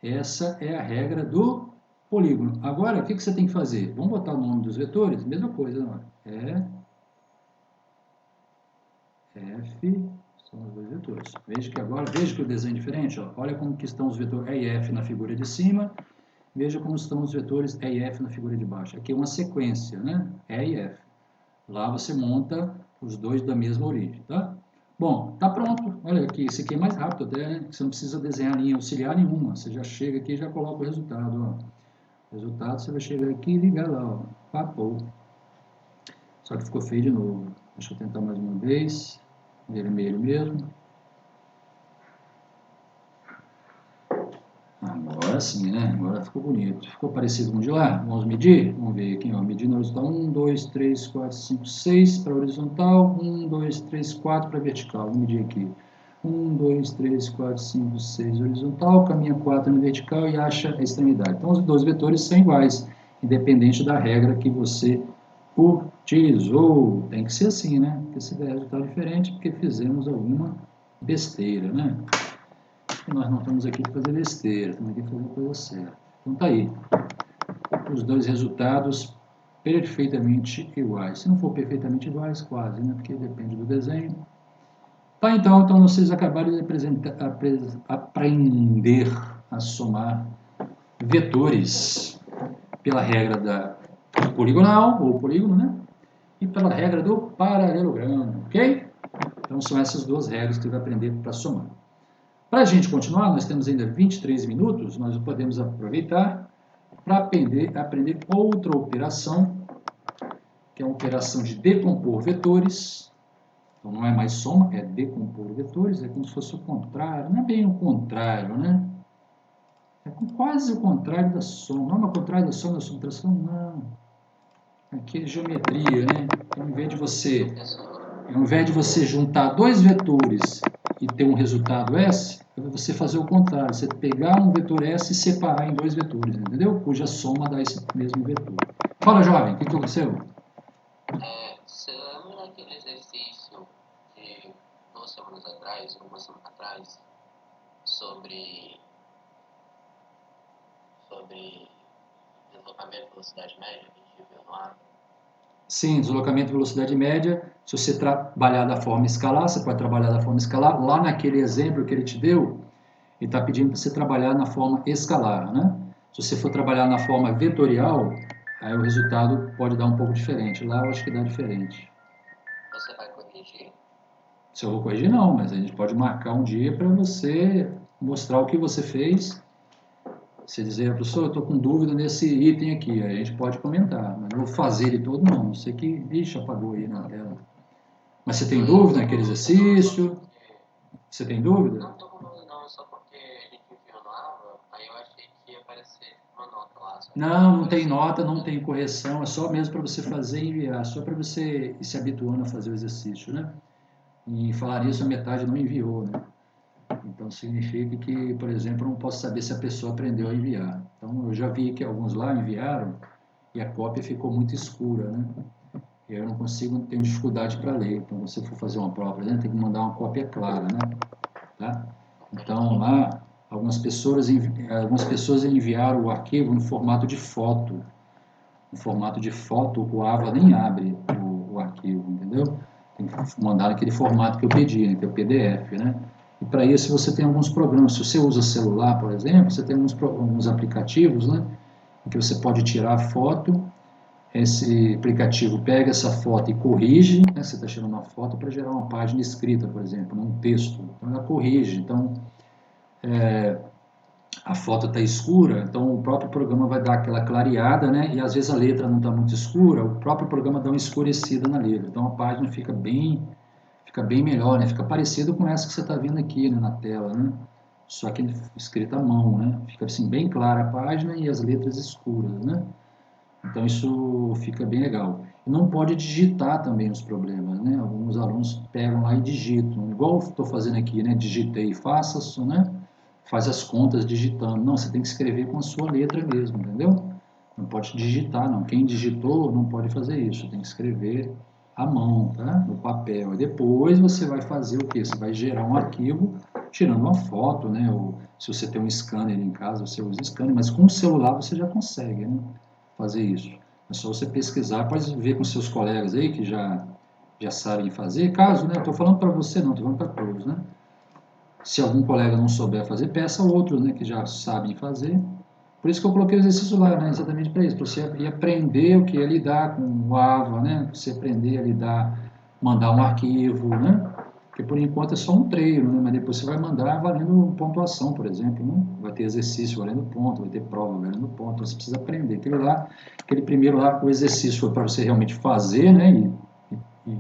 Essa é a regra do polígono. Agora, o que você tem que fazer? Vamos botar o nome dos vetores? Mesma coisa, não é? F são os dois vetores. Veja que o desenho é diferente. Ó. Olha como que estão os vetores E e F na figura de cima. Veja como estão os vetores E e F na figura de baixo. Aqui é uma sequência, né? E e F. Lá você monta os dois da mesma origem, tá? Bom, tá pronto. Olha aqui, esse aqui é mais rápido até, né? Você não precisa desenhar linha auxiliar nenhuma. Você já chega aqui e já coloca o resultado, ó. O resultado você vai chegar aqui e ligar lá, ó. Papou. Só que ficou feio de novo. Deixa eu tentar mais uma vez. Vermelho mesmo. Agora sim, né? Agora ficou bonito. Ficou parecido com o de lá? Vamos medir? Vamos ver aqui, ó. Medindo o resultado. 1, 2, 3, 4, 5, 6 para horizontal. 1, 2, 3, 4 para vertical. Vamos medir aqui. 1, 2, 3, 4, 5, 6 horizontal. Caminha 4 na vertical e acha a extremidade. Então, os dois vetores são iguais, independente da regra que você utilizou. Tem que ser assim, né? Porque se der resultado diferente, porque fizemos alguma besteira, né? E nós não estamos aqui para fazer besteira, estamos aqui para fazer a coisa certa. Então tá aí. Os dois resultados perfeitamente iguais. Se não for perfeitamente iguais, quase, né? Porque depende do desenho. Tá, então vocês acabaram de aprender a somar vetores pela regra da poligonal, ou polígono, né? E pela regra do paralelogramo, ok? Então são essas duas regras que você vai aprender para somar. Para a gente continuar, nós temos ainda 23 minutos, nós podemos aproveitar para aprender outra operação, que é a operação de decompor vetores. Então não é mais soma, é decompor vetores, é como se fosse o contrário, não é bem o contrário, né? É quase o contrário da soma, não é o contrário da soma, da subtração, não. Aqui é geometria, né? Então, ao invés de você juntar dois vetores e ter um resultado S, você fazer o contrário, você pegar um vetor S e separar em dois vetores, entendeu? Cuja soma dá esse mesmo vetor. Fala, jovem, o que aconteceu? Você lembra daquele exercício de 2 semanas atrás, ou uma semana atrás, sobre deslocamento de velocidade média que a gente viu no ar? Sim, deslocamento de velocidade média. Se você trabalhar da forma escalar, você pode trabalhar da forma escalar. Lá naquele exemplo que ele te deu, ele está pedindo para você trabalhar na forma escalar, né? Se você for trabalhar na forma vetorial, aí o resultado pode dar um pouco diferente. Lá eu acho que dá diferente. Você vai corrigir? Se eu vou corrigir, não, mas a gente pode marcar um dia para você mostrar o que você fez. Você dizer, professor, eu estou com dúvida nesse item aqui, aí a gente pode comentar, mas não vou fazer ele todo, não. Não sei que, ixi, apagou aí na tela. Mas você tem dúvida naquele exercício? Você tem dúvida? Não estou com dúvida, não, só porque ele enviou nova, aí eu achei que ia aparecer uma nota lá. Não, não tem nota, não tem correção, é só mesmo para você fazer e enviar, só para você ir se habituando a fazer o exercício, né? E falar isso, a metade não enviou, né? Então significa que, por exemplo, eu não posso saber se a pessoa aprendeu a enviar. Então eu já vi que alguns lá enviaram e a cópia ficou muito escura, né? E eu não consigo, tenho dificuldade para ler. Então, se você for fazer uma prova, por exemplo, tem que mandar uma cópia clara, né? Tá? Então lá, algumas pessoas enviaram o arquivo no formato de foto. No formato de foto, o AVA nem abre o arquivo, entendeu? Tem que mandar naquele formato que eu pedi, né, que é o PDF, né? E para isso você tem alguns programas. Se você usa celular, por exemplo, você tem alguns aplicativos, né? Em que você pode tirar a foto, esse aplicativo pega essa foto e corrige, né? Você está tirando uma foto para gerar uma página escrita, por exemplo, um texto. Então ela corrige. Então a foto está escura, então o próprio programa vai dar aquela clareada, né? E às vezes a letra não está muito escura, o próprio programa dá uma escurecida na letra. Então a página fica bem melhor, né? Fica parecido com essa que você está vendo aqui, né, na tela, né? Só que escrita à mão, né? Fica assim bem clara a página e as letras escuras, né? Então isso fica bem legal. E não pode digitar também os problemas, né? Alguns alunos pegam lá e digitam, igual estou fazendo aqui, né? Digitei, faça, né? Faz as contas digitando. Não, você tem que escrever com a sua letra mesmo, entendeu? Não pode digitar, não. Quem digitou não pode fazer isso. Tem que escrever à mão, tá? No papel. E depois você vai fazer o quê? Você vai gerar um arquivo tirando uma foto, né? Ou se você tem um scanner em casa, você usa scanner, mas com o celular você já consegue, né? Fazer isso. É só você pesquisar, pode ver com seus colegas aí que já sabem fazer. Caso, né? Estou falando para você, não, estou falando para todos, né? Se algum colega não souber fazer, peça outros, né, que já sabem fazer. Por isso que eu coloquei o exercício lá, né, exatamente para isso, para você aprender o que é lidar com o AVA, né, para você aprender a lidar, mandar um arquivo, né, porque por enquanto é só um treino, né, mas depois você vai mandar valendo pontuação, por exemplo, né, vai ter exercício valendo ponto, vai ter prova valendo ponto, então você precisa aprender. Aquele primeiro lá, o exercício foi para você realmente fazer, né, e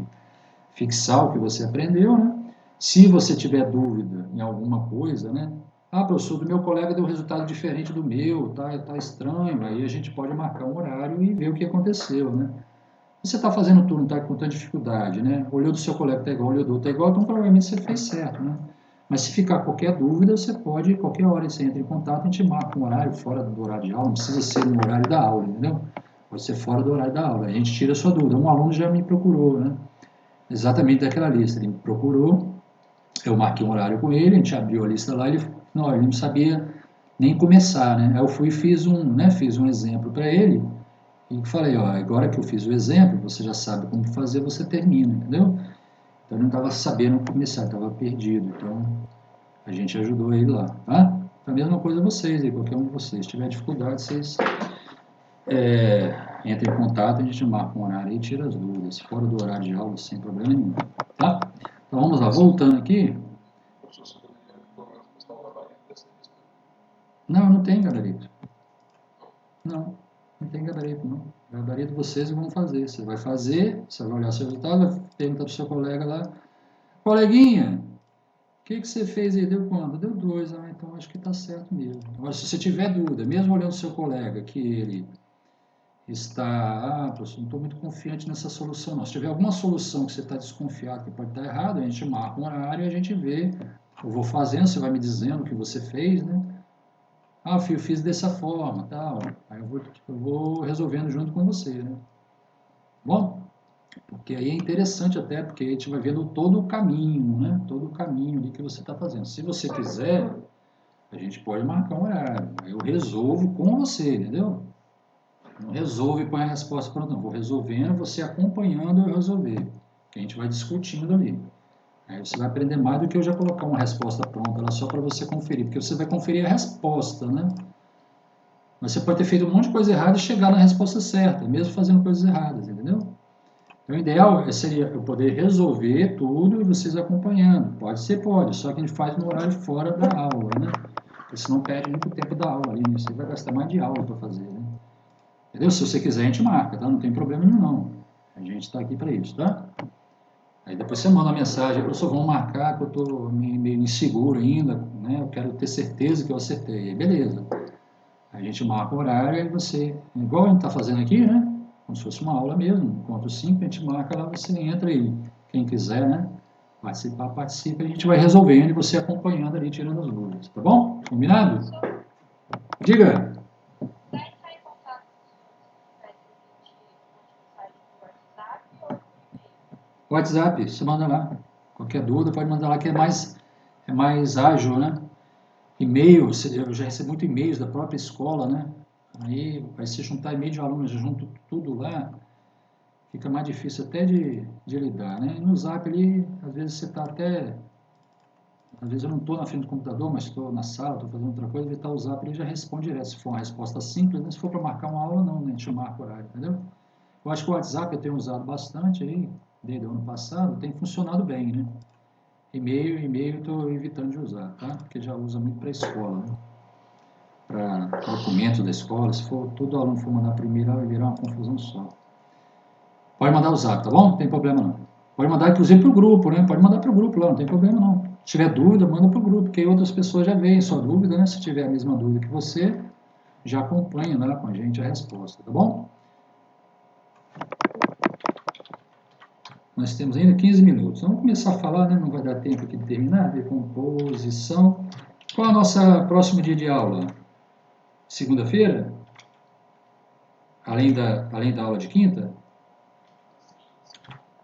fixar o que você aprendeu, né? Se você tiver dúvida em alguma coisa, né? Ah, professor, do meu colega deu resultado diferente do meu, tá estranho. Aí a gente pode marcar um horário e ver o que aconteceu, né? Você está fazendo tudo, está com tanta dificuldade, né? Olhou do seu colega, está igual, olhou do outro, está igual, então provavelmente você fez certo, né? Mas se ficar qualquer dúvida, você pode, qualquer hora você entra em contato, a gente marca um horário fora do horário de aula, não precisa ser no horário da aula, entendeu? Pode ser fora do horário da aula, a gente tira a sua dúvida. Um aluno já me procurou, né? Exatamente daquela lista, ele me procurou, eu marquei um horário com ele, a gente abriu a lista lá, ele não sabia nem começar, né? Aí eu fui e fiz um exemplo para ele e falei, ó, agora que eu fiz o exemplo, você já sabe como fazer, você termina, entendeu? Então ele não estava sabendo começar, estava perdido, então a gente ajudou ele lá, tá? Então, a mesma coisa vocês aí, qualquer um de vocês, se tiver dificuldade, vocês entrem em contato, a gente marca um horário e tira as dúvidas, fora do horário de aula, sem problema nenhum, tá? Então vamos lá, voltando aqui. Não, não tem gabarito. Não, não tem gabarito, não. Gabarito vocês vão fazer. Você vai fazer, você vai olhar seu resultado, vai perguntar para o seu colega lá, coleguinha, o que você fez aí? Deu quanto? Deu 2. Ah, então acho que está certo mesmo. Agora, se você tiver dúvida, mesmo olhando o seu colega, que ele está, professor, não estou muito confiante nessa solução, não. Se tiver alguma solução que você está desconfiado que pode estar errado, a gente marca um horário e a gente vê. Eu vou fazendo, você vai me dizendo o que você fez, né? Ah, filho, fiz dessa forma, tal. Aí eu vou resolvendo junto com você, né? Bom, porque aí é interessante até, porque a gente vai vendo todo o caminho, né? Todo o caminho ali que você está fazendo. Se você quiser, a gente pode marcar um horário. Aí eu resolvo com você, entendeu? Não resolve e põe a resposta pronta, não. Vou resolvendo, você acompanhando eu resolver. Que a gente vai discutindo ali. Aí você vai aprender mais do que eu já colocar uma resposta pronta lá só para você conferir, porque você vai conferir a resposta, né? Mas você pode ter feito um monte de coisa errada e chegar na resposta certa, mesmo fazendo coisas erradas, entendeu? Então, o ideal seria eu poder resolver tudo e vocês acompanhando. Pode ser, pode, só que a gente faz no horário fora da aula, né? Porque senão perde muito tempo da aula ali, né? Você vai gastar mais de aula para fazer, né? Entendeu? Se você quiser, a gente marca, tá? Não tem problema nenhum, não. A gente está aqui para isso, tá? Aí depois você manda uma mensagem, professor, vamos marcar que eu estou meio inseguro ainda, né? Eu quero ter certeza que eu acertei. Aí, beleza. A gente marca o horário e você, igual a gente está fazendo aqui, né? Como se fosse uma aula mesmo, encontro 5, a gente marca lá, você entra aí. Quem quiser, né? Participar, participa, a gente vai resolvendo e você acompanhando ali, tirando as dúvidas, tá bom? Combinado? Diga. WhatsApp, você manda lá. Qualquer dúvida pode mandar lá que é mais ágil, né? E-mail, eu já recebo muito e-mails da própria escola, né? Aí se juntar e-mail de alunos, já junto tudo lá, fica mais difícil até de lidar, né? E no Zap ali, às vezes você está até... Às vezes eu não estou na frente do computador, mas estou na sala, estou fazendo outra coisa, ele está o Zap, ele já responde direto. Se for uma resposta simples, né? Se for para marcar uma aula, não, né? A gente marca o horário, entendeu? Eu acho que o WhatsApp eu tenho usado bastante aí, desde o ano passado, tem funcionado bem, né? E-mail eu estou evitando de usar, tá? Porque já usa muito para a escola, né? Para documentos da escola, se for todo aluno for mandar primeiro, vai virar uma confusão só. Pode mandar o Zap, tá bom? Não tem problema não. Pode mandar inclusive para o grupo, né? Pode mandar para o grupo lá, não tem problema não. Se tiver dúvida, manda para o grupo, porque aí outras pessoas já veem sua dúvida, né? Se tiver a mesma dúvida que você, já acompanha lá com a gente a resposta, tá bom? Nós temos ainda 15 minutos. Vamos começar a falar, né? Não vai dar tempo aqui de terminar. Decomposição. Qual é o nosso próximo dia de aula? Segunda-feira? Além da aula de quinta?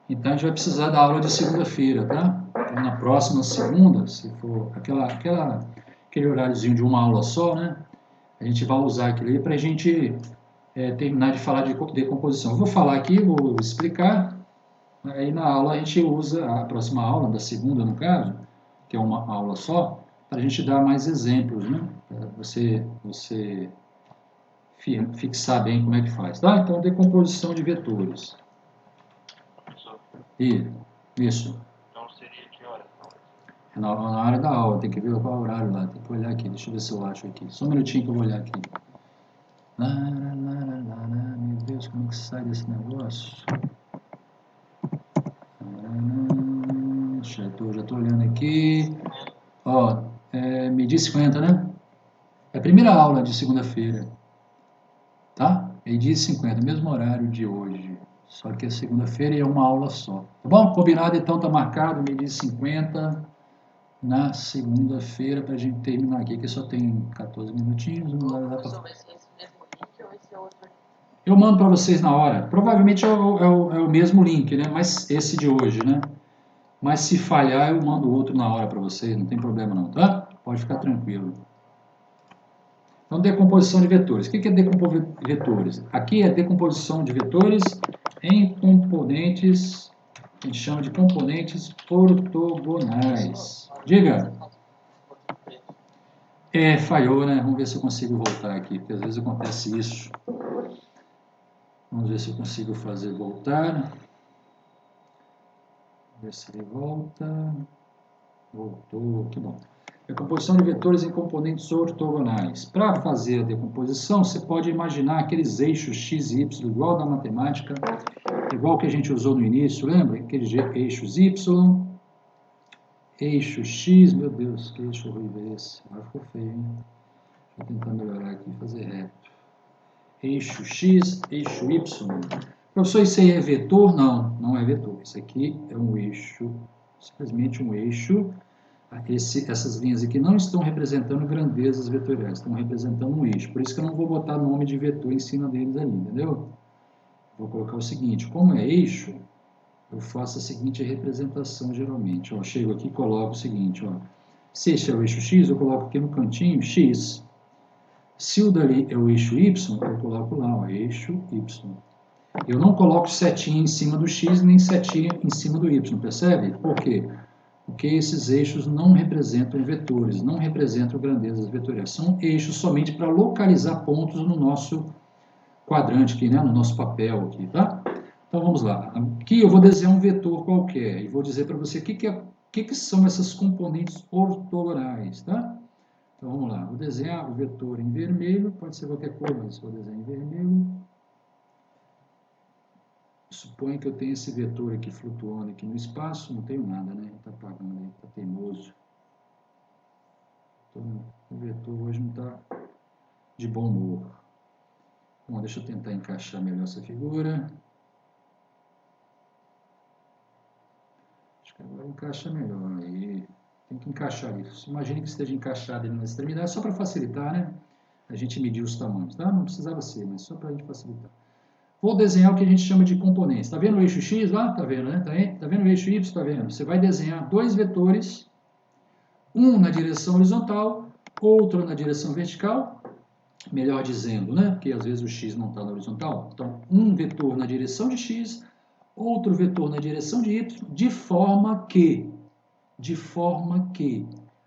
Então a gente vai precisar da aula de segunda-feira, tá? Então, na próxima segunda, se for aquele horáriozinho de uma aula só, né? A gente vai usar aquilo aí para a gente terminar de falar de decomposição. Eu vou falar aqui, vou explicar. Aí na aula a gente usa, a próxima aula, da segunda no caso, que é uma aula só, para a gente dar mais exemplos, né? Para você fixar bem como é que faz, tá? Então, decomposição de vetores. Isso. Então seria que hora? É na hora da aula, tem que ver qual horário lá, tem que olhar aqui, deixa eu ver se eu acho aqui. Só um minutinho que eu vou olhar aqui. Meu Deus, como é que sai desse negócio? Já estou olhando aqui. Ó, meio-dia 50, né? É a primeira aula de segunda-feira. Tá? Meio-dia 50, mesmo horário de hoje. Só que é segunda-feira e é uma aula só. Tá bom? Combinado, então, tá marcado, meio-dia 50, na segunda-feira, pra gente terminar aqui, que só tem 14 minutinhos. Não dá pra... Vai ser esse mesmo link ou vai ser outro link? Eu mando para vocês na hora. Provavelmente é o mesmo link, né? Mas esse de hoje, né? Mas se falhar, eu mando outro na hora para vocês, não tem problema não, tá? Pode ficar tranquilo. Então, decomposição de vetores. O que é decompor vetores? Aqui é decomposição de vetores em componentes, a gente chama de componentes ortogonais. Diga. Falhou, né? Vamos ver se eu consigo voltar aqui, porque às vezes acontece isso. Vamos ver se eu consigo fazer voltar. Vamos ver se ele volta. Voltou, que bom. Decomposição de vetores em componentes ortogonais. Para fazer a decomposição, você pode imaginar aqueles eixos x e y, igual da matemática, igual que a gente usou no início, lembra? Aqueles eixos y, eixo x, meu Deus, que eixo horrível é esse? Agora ficou feio, hein? Deixa eu tentar melhorar aqui e fazer reto. Eixo x, eixo y. Professor, isso aí é vetor? Não, não é vetor. Isso aqui é um eixo, simplesmente um eixo. Essas linhas aqui não estão representando grandezas vetoriais, estão representando um eixo. Por isso que eu não vou botar nome de vetor em cima deles ali, entendeu? Vou colocar o seguinte, como é eixo, eu faço a seguinte representação geralmente. Ó, chego aqui e coloco o seguinte, ó. Se esse é o eixo x, eu coloco aqui no cantinho x. Se o dali é o eixo y, eu coloco lá, ó, eixo y. Eu não coloco setinha em cima do x, nem setinha em cima do y, percebe? Por quê? Porque esses eixos não representam vetores, não representam grandezas vetoriais. São eixos somente para localizar pontos no nosso quadrante aqui, né? No nosso papel aqui, tá? Então vamos lá. Aqui eu vou desenhar um vetor qualquer e vou dizer para você o que são essas componentes ortogonais, tá? Então vamos lá. Vou desenhar o vetor em vermelho, pode ser qualquer cor, mas vou desenhar em vermelho. Suponho que eu tenho esse vetor aqui flutuando aqui no espaço, não tenho nada, né? Está apagando aí, está teimoso. Então, o vetor hoje não está de bom humor. Bom, deixa eu tentar encaixar melhor essa figura. Acho que agora encaixa melhor aí. Tem que encaixar isso. Imagine que esteja encaixado ali na extremidade, só para facilitar, né? A gente medir os tamanhos, tá? Não precisava ser, mas só para a gente facilitar. Vou desenhar o que a gente chama de componentes. Está vendo o eixo X lá? Está vendo, né? Tá vendo o eixo Y? Está vendo? Você vai desenhar dois vetores, um na direção horizontal, outro na direção vertical, melhor dizendo, né? Porque às vezes o X não está na horizontal. Então, um vetor na direção de X, outro vetor na direção de Y, de forma que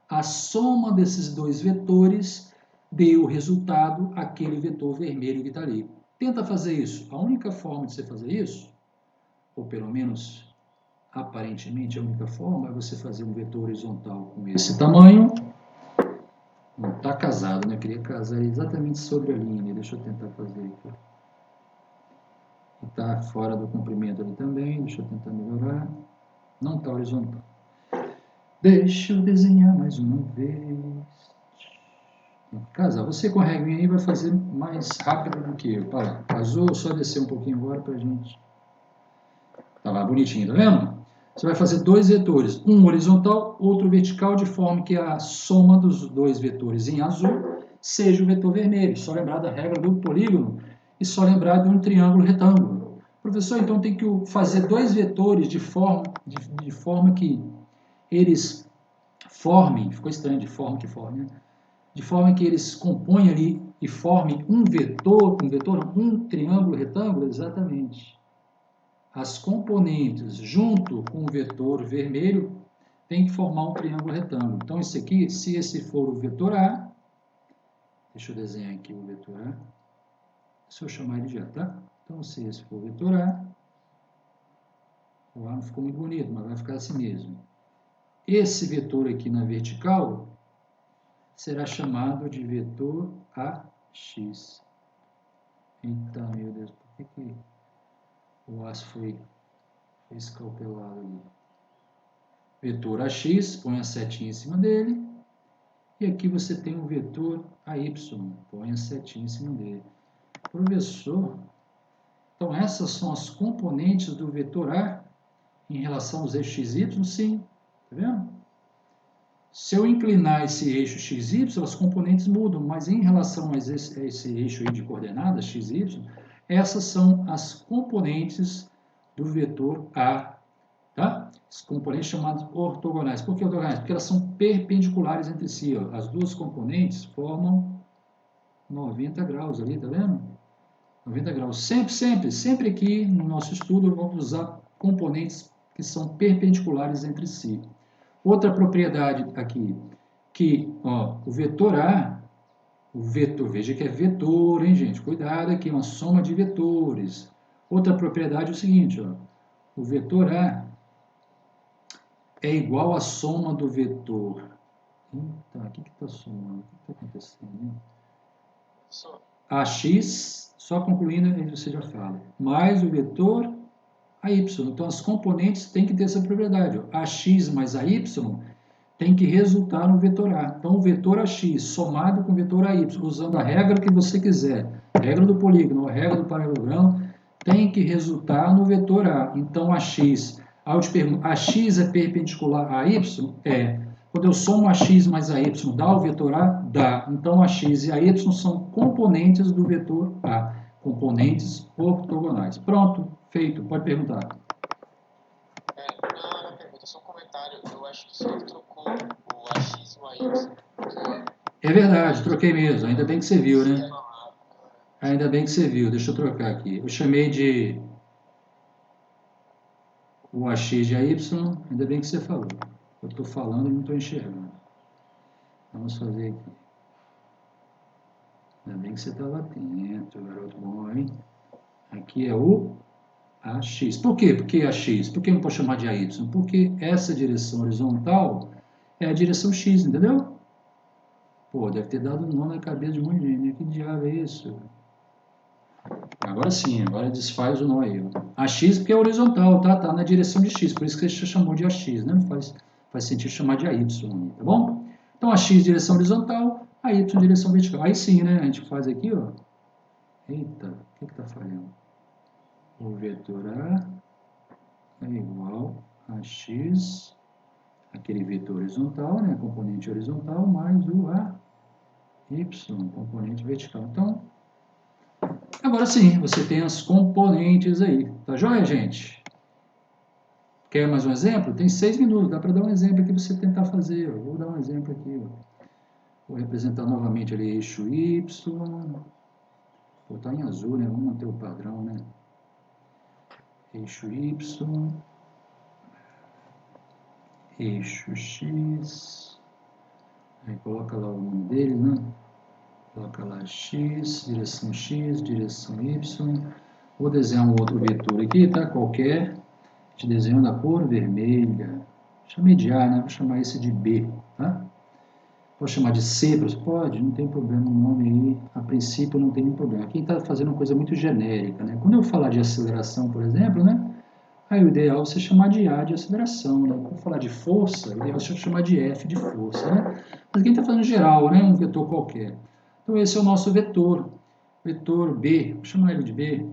a soma desses dois vetores dê o resultado, aquele vetor vermelho que está ali. Tenta fazer isso. A única forma de você fazer isso, ou pelo menos aparentemente a única forma, é você fazer um vetor horizontal com esse tamanho. Não está casado, né? Eu queria casar exatamente sobre a linha. Deixa eu tentar fazer aqui. Está fora do comprimento ali também. Deixa eu tentar melhorar. Não está horizontal. Deixa eu desenhar mais uma vez. Casar. Você com a regrinha aí vai fazer mais rápido do que eu. Casou, só descer um pouquinho agora para a gente. Tá lá, bonitinho, tá vendo? Você vai fazer dois vetores, um horizontal, outro vertical, de forma que a soma dos dois vetores em azul seja o vetor vermelho. Só lembrar da regra do polígono e só lembrar de um triângulo retângulo. Professor, então tem que fazer dois vetores de forma que eles formem, ficou estranho de forma que formem, né? De forma que eles compõem ali e formem um triângulo retângulo, exatamente. As componentes junto com o vetor vermelho tem que formar um triângulo retângulo. Então, esse aqui, se esse for o vetor A, deixa eu desenhar aqui o vetor A, se eu chamar ele já, tá? Então, se esse for o vetor A, o A não ficou muito bonito, mas vai ficar assim mesmo. Esse vetor aqui na vertical será chamado de vetor AX. Então, meu Deus, por que o A foi escalpelado ali? Vetor AX, põe a setinha em cima dele. E aqui você tem um vetor AY, põe a setinha em cima dele. Professor, então essas são as componentes do vetor A em relação aos eixos XY? Sim, tá vendo? Se eu inclinar esse eixo XY, as componentes mudam, mas em relação a esse eixo aí de coordenadas, XY, essas são as componentes do vetor A, tá? As componentes chamadas ortogonais. Por que ortogonais? Porque elas são perpendiculares entre si, ó. As duas componentes formam 90 graus ali, tá vendo? 90 graus. Sempre aqui no nosso estudo vamos usar componentes que são perpendiculares entre si. Outra propriedade aqui, que ó, o vetor A, veja que é vetor, hein, gente? Cuidado aqui, uma soma de vetores. Outra propriedade é o seguinte, ó, o vetor A é igual à soma do vetor. Eita, o que está somando? O que está acontecendo? AX, só concluindo, você já fala, mais o vetor AY. Então, as componentes têm que ter essa propriedade. Ó. AX mais AY tem que resultar no vetor A. Então, o vetor AX somado com o vetor AY, usando a regra que você quiser, regra do polígono, a regra do paralelogramo, tem que resultar no vetor A. Então, AX, aí eu te pergunto, AX é perpendicular a Y? É. Quando eu somo AX mais AY, dá o vetor A? Dá. Então, AX e AY são componentes do vetor A. Componentes ortogonais. Pronto, feito. Pode perguntar. Não era pergunta, só um comentário. Eu acho que o senhor trocou o AX e o AY. É verdade, troquei mesmo. Ainda bem que você viu, né? Ainda bem que você viu. Deixa eu trocar aqui. Eu chamei de o AX de AY, ainda bem que você falou. Eu estou falando e não estou enxergando. Vamos fazer aqui. Ainda bem que você estava atento, garoto bom, hein? Aqui é o AX. Por quê? Por que AX? Por que não pode chamar de AY? Porque essa direção horizontal é a direção X, entendeu? Pô, deve ter dado um nó na cabeça de um monte de gente. Que diabo é isso? Agora sim, agora desfaz o nó aí. AX porque é horizontal, tá? Tá na direção de X, por isso que você chamou de AX, né? Não faz sentido chamar de AY, tá bom? Então, AX direção horizontal, AY direção vertical. Aí sim, né? A gente faz aqui, ó. Eita, o que está falhando? O vetor A é igual a x, aquele vetor horizontal, né? Componente horizontal, mais o AY, componente vertical. Então, agora sim, você tem as componentes aí. Tá joia, gente? Quer mais um exemplo? Tem 6 minutos, dá para dar um exemplo aqui para você tentar fazer. Eu vou dar um exemplo aqui. Ó. Vou representar novamente ali eixo Y. Vou botar em azul, né? Vamos manter o padrão, né? Eixo Y. Eixo X. Aí coloca lá o nome dele, né? Coloca lá X, direção Y. Vou desenhar um outro vetor aqui, tá? Qualquer. A gente desenha da cor vermelha. Chamei de A, né? Vou chamar esse de B, tá? Pode chamar de C, pode? Não tem problema, o nome aí, a princípio não tem nenhum problema. Aqui está fazendo uma coisa muito genérica, né? Quando eu falar de aceleração, por exemplo, né? Aí o ideal é você chamar de A de aceleração, né? Quando eu falar de força, o ideal é você chamar de F de força, né? Mas aqui está falando geral, né? Um vetor qualquer. Então esse é o nosso vetor. Vetor B, vou chamar ele de B.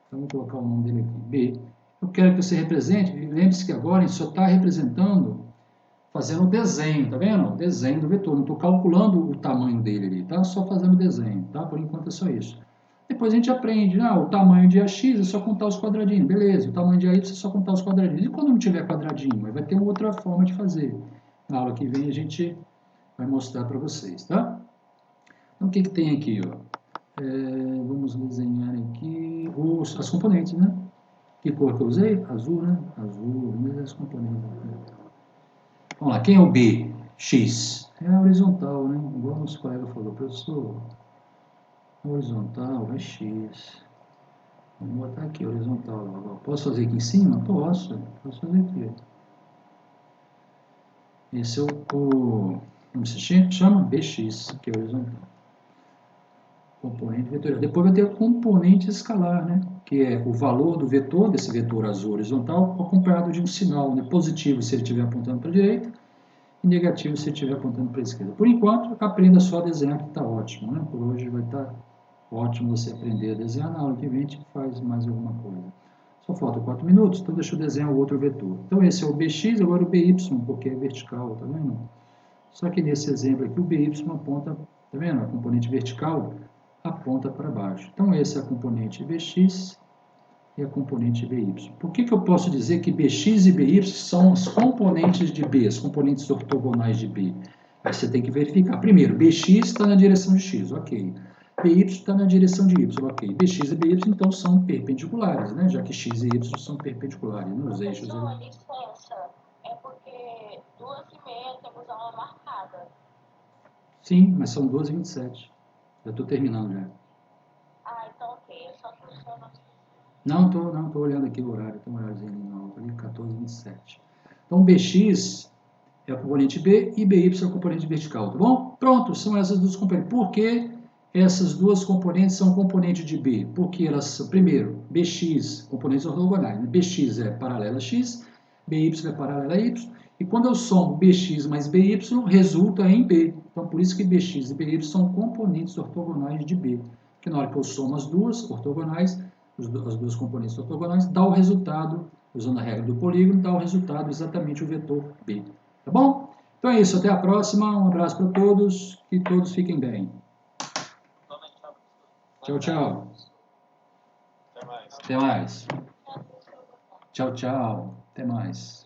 Então vou colocar o nome dele aqui, B. Eu quero que você represente, lembre-se que agora a gente só está representando, fazendo o desenho, tá vendo? O desenho do vetor, não estou calculando o tamanho dele ali, tá? Só fazendo o desenho, tá? Por enquanto é só isso. Depois a gente aprende, o tamanho de AX é só contar os quadradinhos, beleza, o tamanho de AY é só contar os quadradinhos. E quando não tiver quadradinho? Vai ter uma outra forma de fazer. Na aula que vem a gente vai mostrar para vocês, tá? Então o que tem aqui, ó? Vamos desenhar aqui as componentes, né? Que cor que eu usei? Azul, né? Azul, as componentes. Vamos lá, quem é o B? X. É a horizontal, né? Igual nosso colega falou, professor. Horizontal é X. Vamos botar aqui, horizontal. Agora, posso fazer aqui em cima? Posso. Posso fazer aqui. Esse é como se chama? BX, que é horizontal. Componente vetorial. Depois vai ter o componente escalar, né? Que é o valor do vetor, desse vetor azul horizontal, acompanhado de um sinal, né? Positivo se ele estiver apontando para a direita, e negativo se ele estiver apontando para a esquerda. Por enquanto, aprenda só a desenhar, que está ótimo, né? Por hoje vai estar ótimo você aprender a desenhar. Na aula que vem a gente faz mais alguma coisa. Só falta 4 minutos, então deixa eu desenhar o outro vetor. Então esse é o BX, agora o BY, porque é vertical, tá vendo? Só que nesse exemplo aqui o BY aponta, tá vendo? A componente vertical aponta para baixo. Então essa é a componente BX e a componente BY. Por que eu posso dizer que BX e BY são as componentes de B, as componentes ortogonais de B? Aí você tem que verificar. Primeiro, BX está na direção de X, ok. BY está na direção de Y, ok. BX e BY, então, são perpendiculares, né? Já que X e Y são perpendiculares nos eixos. Professor, licença, é porque 2h30 temos aula marcada. Sim, mas são 12h27. Já estou terminando já. Ah, então ok, eu só que o senhor não... Não, estou olhando aqui o horário, tem um horáriozinho ali, 14h27. Então, BX é a componente B e BY é a componente vertical, tá bom? Pronto, são essas duas componentes. Por que essas duas componentes são componentes de B? Porque elas são, primeiro, BX, componentes ortogonais, né? BX é paralela a X, BY é paralela a Y, e quando eu somo BX mais BY, resulta em B. Então, por isso que BX e BY são componentes ortogonais de B. Porque na hora que eu somo as duas ortogonais, as duas componentes ortogonais, dá o resultado, usando a regra do polígono, dá o resultado exatamente o vetor B. Tá bom? Então é isso, até a próxima, um abraço para todos, que todos fiquem bem. Tchau, tchau. Até mais. Até mais. Tchau, tchau. Até mais.